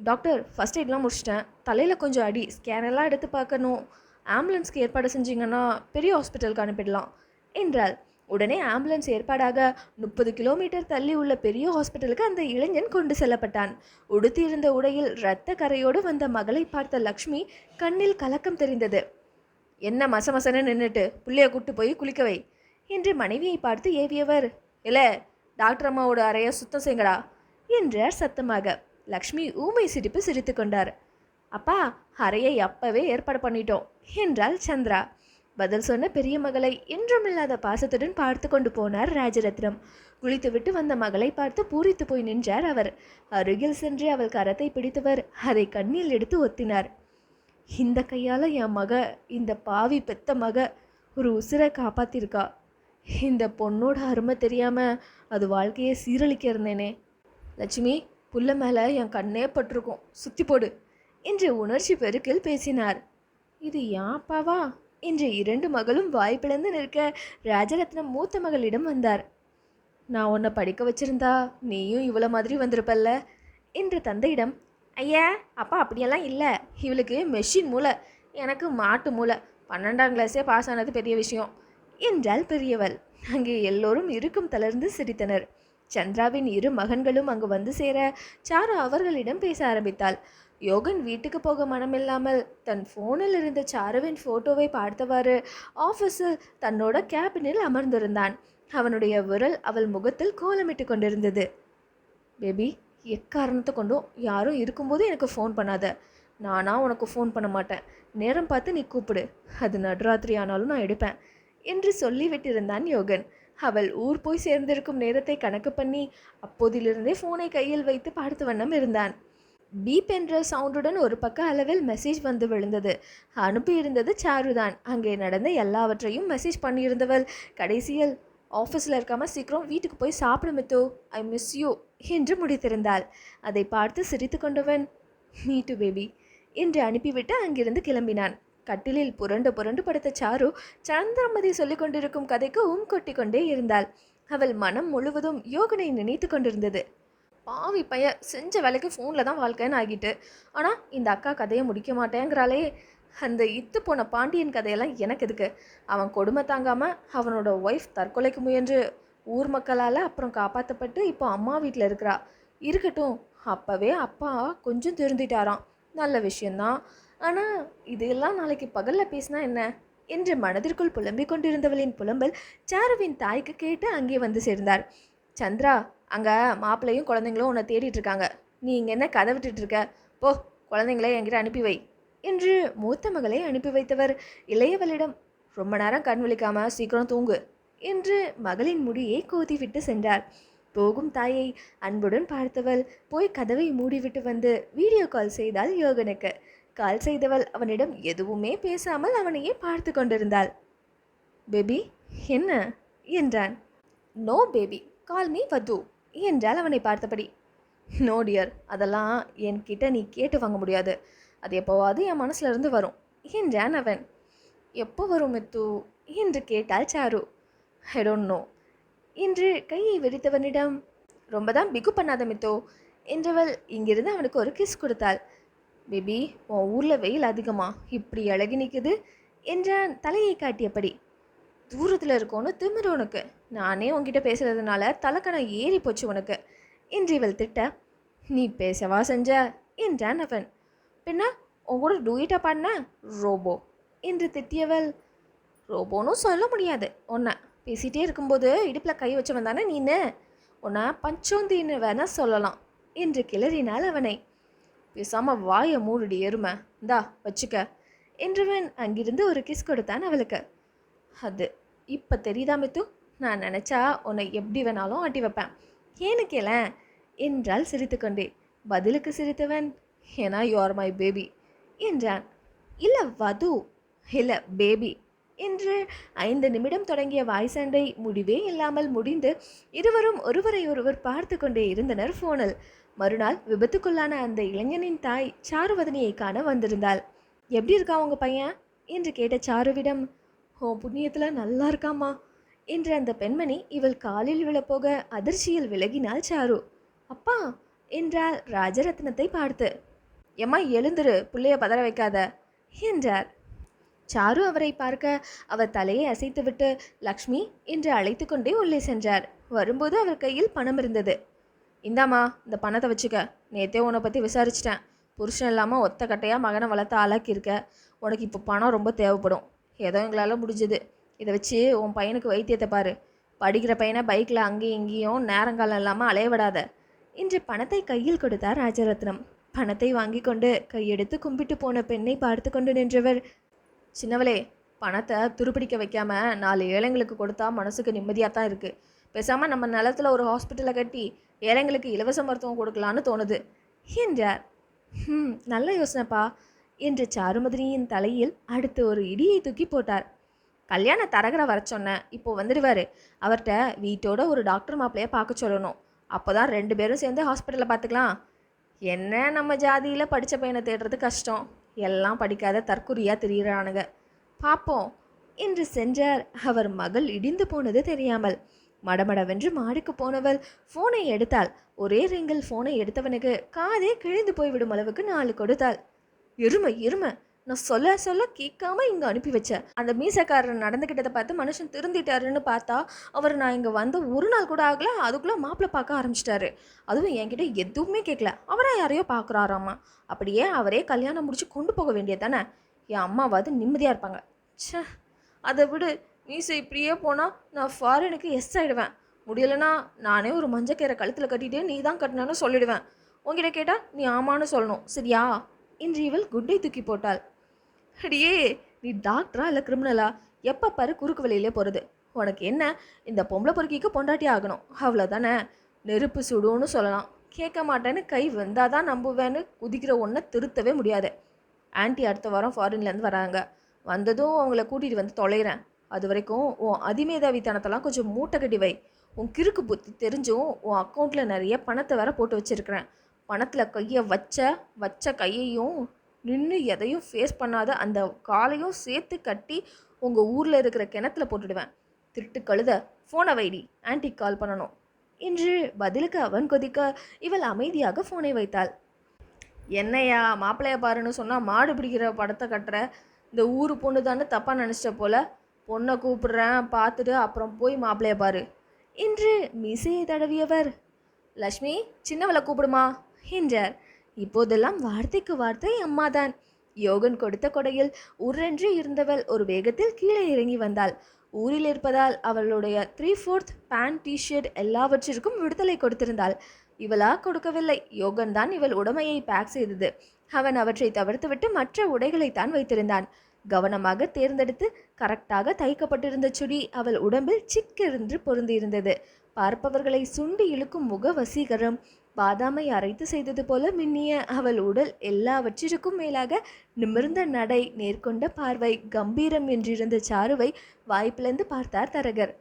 Speaker 1: டாக்டர் ஃபர்ஸ்ட் எய்ட்லாம் முடிச்சிட்டேன், தலையில் கொஞ்சம் அடி, ஸ்கேனெல்லாம் எடுத்து பார்க்கணும், ஆம்புலன்ஸ்க்கு ஏற்பாடு செஞ்சிங்கன்னா பெரிய ஹாஸ்பிட்டலுக்கு அனுப்பிடலாம் என்றாள். உடனே ஆம்புலன்ஸ் ஏற்பாடாக 30 கிலோமீட்டர் தள்ளி உள்ள பெரிய ஹாஸ்பிட்டலுக்கு அந்த இளைஞன் கொண்டு செல்லப்பட்டான். உடுத்தியிருந்த உடையில் இரத்த கரையோடு வந்த மகளை பார்த்த லக்ஷ்மி கண்ணில் கலக்கம் தெரிந்தது. என்ன மசமசன்னு நின்றுட்டு புள்ளைய கூட்டு போய் குளிக்க வை என்று மனைவியை பார்த்து ஏவியவர், இல்லை டாக்டர் அம்மாவோட அறையை சுத்தம் செய்யுங்கடா என்றார் சத்தமாக. லக்ஷ்மி ஊமை சிரிப்பு சிரித்து கொண்டார். அப்பா, அறையை அப்பவே ஏற்பாடு பண்ணிட்டோம் என்றாள் சந்திரா. பதில் சொன்ன பெரிய மகளை என்றுமில்லாத பாசத்துடன் பார்த்து கொண்டு போனார் ராஜரத்னம். குளித்துவிட்டு வந்த மகளை பார்த்து பூரித்து போய் நின்றார் அவர். அருகில் சென்று அவள் கரத்தை பிடித்தவர் அதை கண்ணில் எடுத்து ஒத்தினார். இந்த கையால் என் மக, இந்த பாவி பெத்த மக ஒரு உசிரை காப்பாத்திருக்கா. இந்த பொண்ணோட அருமை தெரியாம அது வாழ்க்கையை சீரழிக்க இருந்தேனே. லட்சுமி, புள்ள மேலே என் கண்ணே பட்டிருக்கும், சுத்தி போடு என்று உணர்ச்சி பெருக்கில் பேசினார். இது யாப்பாவா என்று இரண்டு மகளும் வாய் பிளந்து நிற்க ராஜரத்னம் மூத்த மகளிடம் வந்தார். நான் உன்னை படிக்க வச்சிருந்தா நீயும் இவ்வளோ மாதிரி வந்திருப்பல்ல என்று தந்தையிடம், ஐயா அப்பா அப்படியெல்லாம் இல்லை, இவளுக்கு மெஷின் மூளை, எனக்கு மாட்டு மூளை, 12ஆம் கிளாஸே பாஸ் ஆனது பெரிய விஷயம் என்றாள் பெரியவள். அங்கே எல்லோரும் இருக்கும் தளர்ந்து சிரித்தனர். சந்திராவின் இரு மகன்களும் அங்கு வந்து சேர சாரு அவர்களிடம் பேச ஆரம்பித்தாள். யோகன் வீட்டுக்கு போக மனமில்லாமல் தன் ஃபோனில் இருந்த சாருவின் ஃபோட்டோவை பார்த்தவாறு ஆஃபீஸில் தன்னோட கேபினில் அமர்ந்திருந்தான். அவனுடைய விரல் அவள் முகத்தில் கோலமிட்டு கொண்டிருந்தது. பேபி, எக்காரணத்தை கொண்டும் யாரும் இருக்கும்போது எனக்கு ஃபோன் பண்ணாத, நானா உனக்கு ஃபோன் பண்ண மாட்டேன், நேரம் பார்த்து நீ கூப்பிடு, அது நடுராத்திரி ஆனாலும் நான் எடுப்பேன் என்று சொல்லிவிட்டிருந்தான் யோகன். அவள் ஊர் போய் சேர்ந்திருக்கும் நேரத்தை கணக்கு பண்ணி அப்போதிலிருந்தே ஃபோனை கையில் வைத்து பார்த்து வண்ணம் இருந்தான். பீப் என்ற சவுண்டுடன் ஒரு பக்க அளவில் மெசேஜ் வந்து விழுந்தது. அனுப்பியிருந்தது சாருதான். அங்கே நடந்த எல்லாவற்றையும் மெசேஜ் பண்ணியிருந்தவள் கடைசியில், ஆஃபீஸில் இருக்காமல் சீக்கிரம் வீட்டுக்கு போய் சாப்பிட மித்து, ஐ மிஸ் யூ என்று முடித்திருந்தாள். அதை பார்த்து சிரித்து கொண்டவன், மீ டு பேபி என்று அனுப்பிவிட்டு அங்கிருந்து கிளம்பினான். கட்டிலில் புரண்டு புரண்டு படுத்த சாரு சந்திரமதி சொல்லிக் கொண்டிருக்கும் கதைக்கு கொட்டி கொண்டே இருந்தாள். அவள் மனம் முழுவதும் யோகனை நினைத்து கொண்டிருந்தது. பாவி பைய செஞ்ச வேலைக்கு ஃபோனில் தான் வாழ்க்கைன்னு ஆகிட்டு, ஆனால் இந்த அக்கா கதையை முடிக்க மாட்டேங்கிறாளே. அந்த இத்து போன பாண்டியன் கதையெல்லாம் எனக்கு எதுக்கு? அவன் கொடுமை தாங்காமல் அவனோட ஒய்ஃப் தற்கொலைக்கு முயன்று ஊர் மக்களால் அப்புறம் காப்பாற்றப்பட்டு இப்போ அம்மா வீட்டில் இருக்கிறா. இருக்கட்டும், அப்போவே அப்பா கொஞ்சம் திருந்திட்டாராம், நல்ல விஷயந்தான். ஆனால் இதெல்லாம் நாளைக்கு பகலில் பேசினா என்ன என்று மனதிற்குள் புலம்பிக் கொண்டிருந்தவளின் புலம்பல் சாருவின் தாய்க்கு கேட்டு அங்கே வந்து சேர்ந்தார். சந்திரா, அங்கே மாப்பிள்ளையும் குழந்தைங்களும் உன்னை தேடிட்டு இருக்காங்க, நீ இங்கே என்ன கதை விட்டுட்டு இருக்க, போ குழந்தைங்களே என்கிட்ட அனுப்பி வை என்று மூத்த மகளை அனுப்பி வைத்தவர் இளையவளிடம், ரொம்ப நேரம் கண் விழிக்காம சீக்கிரம் தூங்கு என்று மகளின் முடியை கோதி விட்டு சென்றார். போகும் தாயை அன்புடன் பார்த்தவள் போய் கதவை மூடிவிட்டு வந்து வீடியோ கால் செய்தாள் யோகனுக்கு. கால் செய்தவள் அவனிடம் எதுவுமே பேசாமல் அவனையே பார்த்து கொண்டிருந்தாள். பேபி என்ன என்றான். நோ பேபி, கால் மீ வது என்றால் அவனை பார்த்தபடி. நோ டியர், அதெல்லாம் என்கிட்ட நீ கேட்டு வாங்க முடியாது, அது எப்போவாது என் மனசுல இருந்து வரும் என்றான் அவன். எப்போ வரும் மித்து என்று கேட்டாள் சாரு. ஐ டோன்ட் நோ என்று கையை விரித்தவனிடம், ரொம்ப தான் பிகு பண்ணாத மித்தோ என்றவள் இங்கிருந்து அவனுக்கு ஒரு கிஸ் கொடுத்தாள். பேபி, உன் ஊரில் வெயில் அதிகமா, இப்படி அழகி நிற்குது என்றான் தலையை காட்டியபடி. தூரத்தில் இருக்கோன்னு திமிரு உனக்கு, நானே உன்கிட்ட பேசுகிறதுனால தலைக்கணம் ஏறி போச்சு உனக்கு என்று இவள் திட்ட. நீ பேசவா செஞ்ச என்றான் அவன். பின்ன உன் கூட டூயிட்டா பாடின ரோபோ என்று திட்டியவள். ரோபோனும் சொல்ல முடியாது உன்னை, பேசிகிட்டே இருக்கும்போது இடுப்பில் கை வச்சவன் தானே நீனு, உன்னை பஞ்சோந்தின்னு வேணா சொல்லலாம் என்று கிளறினாள் அவனை. பேசாமல் வாயை மூடுடி எருமை, இந்தா வச்சுக்க என்றவன் அங்கிருந்து ஒரு கிஸ் கொடுத்தான் அவளுக்கு. அது இப்போ தெரியுதா மித்து, நான் நினச்சா உன்னை எப்படி வேணாலும் ஆட்டி வைப்பேன், ஏன்னு கேள என்றாள் சிரித்துக்கொண்டே. பதிலுக்கு சிரித்தவன், ஏன்னா யூ ஆர் மை பேபி என்றான். இல்லை வது, இல்லை பேபி என்று 5 நிமிடம் தொடங்கிய வாய் சண்டை முடிவே இல்லாமல் முடிந்து இருவரும் ஒருவரை ஒருவர் பார்த்து கொண்டே இருந்தனர் ஃபோனில். மறுநாள் விபத்துக்குள்ளான அந்த இளைஞனின் தாய் சாருவதனியை காண வந்திருந்தாள். எப்படி இருக்கா உங்க பையன் என்று கேட்ட சாருவிடம், ஓ புண்ணியத்தில் நல்லா இருக்காமா என்று அந்த பெண்மணி இவள் காலில் விழப்போக அதிர்ச்சியில் விலகினாள் சாரு. அப்பா என்றாள் ராஜரத்னத்தை பார்த்து. எம்மா எழுந்துரு, பிள்ளைய பதற வைக்காத என்றார். சாரு அவரை பார்க்க அவர் தலையை அசைத்துவிட்டு லக்ஷ்மி என்று அழைத்து கொண்டே உள்ளே சென்றார். வரும்போது அவர் கையில் பணம் இருந்தது. இந்தாம்மா இந்த பணத்தை வச்சுக்க, நேற்றே உன்னை பற்றி விசாரிச்சிட்டேன், புருஷன் இல்லாமல் ஒத்த கட்டையாக மகனை வளர்த்து ஆளாக்கியிருக்க, உனக்கு இப்போ பணம் ரொம்ப தேவைப்படும், ஏதோ எங்களால் முடிஞ்சுது, இதை வச்சு உன் பையனுக்கு வைத்தியத்தை பாரு, படிக்கிற பையனை பைக்கில் அங்கேயும் இங்கேயும் நேரங்காலம் இல்லாமல் அலைய விடாத என்று பணத்தை கையில் கொடுத்தார் ராஜரத்னம். பணத்தை வாங்கி கொண்டு கையெடுத்து கும்பிட்டு போன பெண்ணை பார்த்து கொண்டு நின்றவர், சின்னவளே பணத்தை துருப்பிடிக்க வைக்காம 4 ஏழைங்களுக்கு கொடுத்தா மனசுக்கு நிம்மதியாக தான் இருக்குது, பேசாமல் நம்ம நிலத்தில் ஒரு ஹாஸ்பிட்டலை கட்டி ஏழைங்களுக்கு இலவச மருத்துவம் கொடுக்கலான்னு தோணுது என்றார். நல்ல யோசனைப்பா என்று சாருமதினியின் தலையில் அடுத்து ஒரு இடியை தூக்கி போட்டார். கல்யாண தரகரை வர சொன்னேன், இப்போ வந்துடுவார், அவர்கிட்ட வீட்டோட ஒரு டாக்டர் மாப்பிள்ளையை பார்க்க சொல்லணும், அப்போ தான் 2 பேரும் சேர்ந்து ஹாஸ்பிட்டலில் பார்த்துக்கலாம். என்ன நம்ம ஜாதியில் படித்த பையனை தேடுறது கஷ்டம், எல்லாம் படிக்காத தற்குறியாக திரியிறானுங்க, பார்ப்போம் என்று சென்றார். அவர் மகள் இடிந்து போனது தெரியாமல். மடமடவென்று மாடிக்கு போனவள் ஃபோனை எடுத்தாள். ஒரே ரிங்கில் ஃபோனை எடுத்தவனுக்கு காதே கிழிந்து போய்விடும் அளவுக்கு 4 கொடுத்தாள். எருமை எருமை, நான் சொல்ல சொல்ல கேட்காம இங்கே அனுப்பி வச்சேன், அந்த மீசக்காரர் நடந்துக்கிட்டதை பார்த்து மனுஷன் திருந்திட்டாருன்னு பார்த்தா அவர் நான் இங்கே வந்து ஒரு நாள் கூட ஆகலை, அதுக்குள்ளே மாப்பிள்ளை பார்க்க ஆரம்பிச்சிட்டாரு, அதுவும் என்கிட்ட எதுவுமே கேட்கல, அவரை யாரையோ பார்க்குறாராம்மா, அப்படியே அவரே கல்யாணம் முடிச்சு கொண்டு போக வேண்டியது தானே, என் அம்மாவாவது நிம்மதியாக இருப்பாங்க. ச்சே, அதை விடு, மீசை இப்படியே போனால் நான் ஃபாரினுக்கு எஸ் ஆகிடுவேன், முடியலைன்னா நானே ஒரு மஞ்சக்கீரை கழுத்தில் கட்டிட்டு நீ தான் கட்டினான்னு சொல்லிடுவேன், உங்ககிட்ட கேட்டால் நீ ஆமான்னு சொல்லணும், சரியா என்று இவள் குட்டை தூக்கி போட்டாள். அடியே, நீ டாக்டரா இல்லை கிரிமினலா, எப்போ பாரு குறுக்கு வழியிலே போகிறது, உனக்கு என்ன இந்த பொம்பளை பொறுக்கிக்கு பொண்டாட்டி ஆகணும் அவ்வளோதானே, நெருப்பு சுடுன்னு சொல்லலாம், கேட்க மாட்டேன்னு கை வந்தாதான் நம்புவேன்னு குதிக்கிற ஒன்றை திருத்தவே முடியாது. ஆன்ட்டி அடுத்த வாரம் ஃபாரின்லேருந்து வராங்க, வந்ததும் அவங்கள கூட்டிகிட்டு வந்து தொலைகிறேன், அது வரைக்கும் உன் அதிமேதாவித்தனத்தெல்லாம் கொஞ்சம் மூட்டை கட்டி வை, உன் கிறுக்கு புத்தி தெரிஞ்சும் உன் அக்கௌண்ட்டில் நிறைய பணத்தை வேற போட்டு வச்சுருக்கிறேன், பணத்தில் கையை வச்ச கையையும் நின்று எதையும் ஃபேஸ் பண்ணாத அந்த காலையும் சேர்த்து கட்டி உங்கள் ஊரில் இருக்கிற கிணத்துல போட்டுடுவேன், திருட்டு கழுத, ஃபோனை வைடி, ஆன்ட்டிக்கு கால் பண்ணணும் என்று பதிலுக்கு அவன் கொதிக்க இவள் அமைதியாக ஃபோனை வைத்தாள். என்னையா மாப்பிள்ளைய பாருன்னு சொன்னால் மாடு பிடிக்கிற படத்தை கட்டுற, இந்த ஊர் பொண்ணு தானே தப்பாக நினச்சிட்ட போல, பொண்ணை கூப்பிடுறேன் பார்த்துட்டு அப்புறம் போய் மாப்பிள்ளைய பாரு என்று மீசையை தடவியவர், லக்ஷ்மி சின்னவளை கூப்பிடுமா என்றார். இப்போதெல்லாம் வார்த்தைக்கு வார்த்தை அம்மாதான். யோகன் கொடுத்த கொடையில் உரென்று இருந்தவள் ஒரு வேகத்தில் கீழே இறங்கி வந்தாள். ஊரில் இருப்பதால் அவளுடைய 3/4 பேண்ட் டிஷர்ட் எல்லாவற்றிற்கும் விடுதலை கொடுத்திருந்தாள். இவளா கொடுக்கவில்லை, யோகன் தான் இவள் உடைமையை பேக் செய்தது. அவன் அவற்றை தவிர்த்துவிட்டு மற்ற உடைகளைத்தான் வைத்திருந்தான். கவனமாக தேர்ந்தெடுத்து கரெக்டாக தைக்கப்பட்டிருந்த சுடி அவள் உடம்பில் சிக்கென்று பொருந்தியிருந்தது. பார்ப்பவர்களை சுண்டி இழுக்கும் முக வசீகரம், பாதாமை அரைத்து செய்தது போல மின்னிய அவள் உடல் எல்லாவற்றிற்கும் மேலாக நிமிர்ந்த நடை, நேர்கொண்ட பார்வை, கம்பீரம் என்றிருந்த சாருவை வாய்ப்பிழந்து பார்த்தார் தரகர்.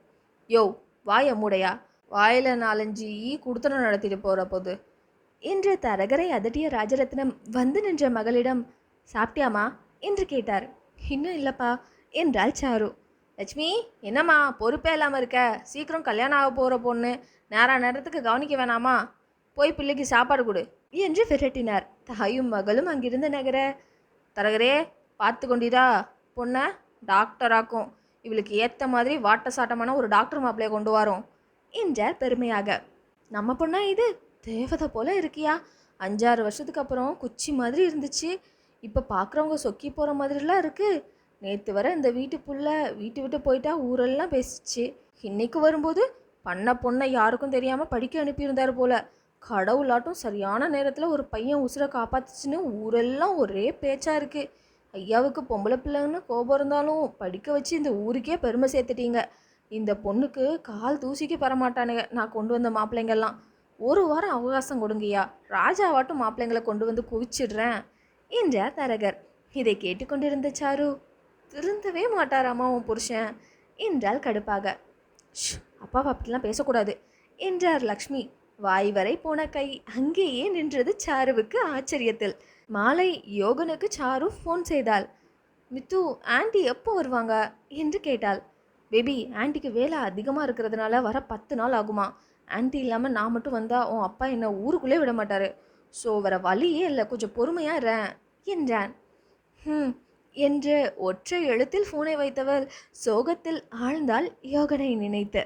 Speaker 1: யோ வாய மூடையா, வாயில 4-5 குடுத்தனம் நடத்திட்டு போகிற போது என்று தரகரை அதட்டிய ராஜரத்னம் வந்து நின்ற மகளிடம், சாப்பிட்டியாமா என்று கேட்டார். இன்னும் இல்லைப்பா என்றாள் சாரு. லட்சுமி என்னம்மா பொறுப்பே இல்லாமல் இருக்க, சீக்கிரம் கல்யாணம் ஆக போகிற பொண்ணு, நேரத்துக்கு கவனிக்க வேணாமா, போய் பிள்ளைக்கு சாப்பாடு கொடு என்று விரட்டினார். தாயும் மகளும் அங்கிருந்து நகர, தரகரே பார்த்து கொண்டிரா, பொண்ணை டாக்டராக்கும், இவளுக்கு ஏற்ற மாதிரி வாட்ட சாட்டமான ஒரு டாக்டர் மாப்பிள்ளையை கொண்டு வரோம் என்றார் பெருமையாக. நம்ம பொண்ணா இது, தேவதை போல இருக்கியா, 5-6 வருஷத்துக்கு அப்புறம் குச்சி மாதிரி இருந்துச்சு, இப்போ பார்க்குறவங்க சொக்கி போகிற மாதிரிலாம் இருக்குது, நேற்று வர இந்த வீட்டு புள்ள வீட்டு விட்டு போயிட்டா ஊரெல்லாம் பேசிச்சு, இன்னைக்கு வரும்போது பண்ண பொண்ணை யாருக்கும் தெரியாமல் படிக்க அனுப்பியிருந்தார் போல. கடவுளாட்டும் சரியான நேரத்தில் ஒரு பையன் உசுரை காப்பாத்துச்சுன்னு ஊரெல்லாம் ஒரே பேச்சா இருக்கு. ஐயாவுக்கு பொம்பளை பிள்ளைன்னு கோபம் இருந்தாலும் படிக்க வச்சு இந்த ஊருக்கே பெருமை சேர்த்துட்டீங்க. இந்த பொண்ணுக்கு கால் தூசிக்கு பெறமாட்டானுங்க நான் கொண்டு வந்த மாப்பிள்ளைங்கெல்லாம். ஒரு வாரம் அவகாசம் கொடுங்கய்யா, ராஜாவாட்டும் மாப்பிள்ளைங்களை கொண்டு வந்து குவிச்சிடுறேன் என்றார் தரகர். இதை கேட்டுக்கொண்டிருந்த சாரு, திருந்தவே மாட்டாராமா உன் புருஷன் என்றால் கடுப்பாக. அப்பாவை அப்படிலாம் பேசக்கூடாது என்றார் லக்ஷ்மி. வாய் வரை போன கை அங்கேயே நின்றது சாருவுக்கு ஆச்சரியத்தில். மாலை யோகனுக்கு சாரு ஃபோன் செய்தாள். மித்து, ஆண்டி எப்போ வருவாங்க என்று கேட்டாள். பேபி, ஆண்டிக்கு வேலை அதிகமாக இருக்கிறதுனால வர 10 நாள் ஆகுமா. ஆண்டி இல்லாமல் நான் மட்டும் வந்தால் உன் அப்பா என்னை ஊருக்குள்ளே விட மாட்டார். ஸோ வர வழியே இல்லை, கொஞ்சம் பொறுமையாக இருறேன் என்றான். என்று ஒற்றை எழுத்தில் ஃபோனை வைத்தவள் சோகத்தில் ஆழ்ந்தாள் யோகனை நினைத்து.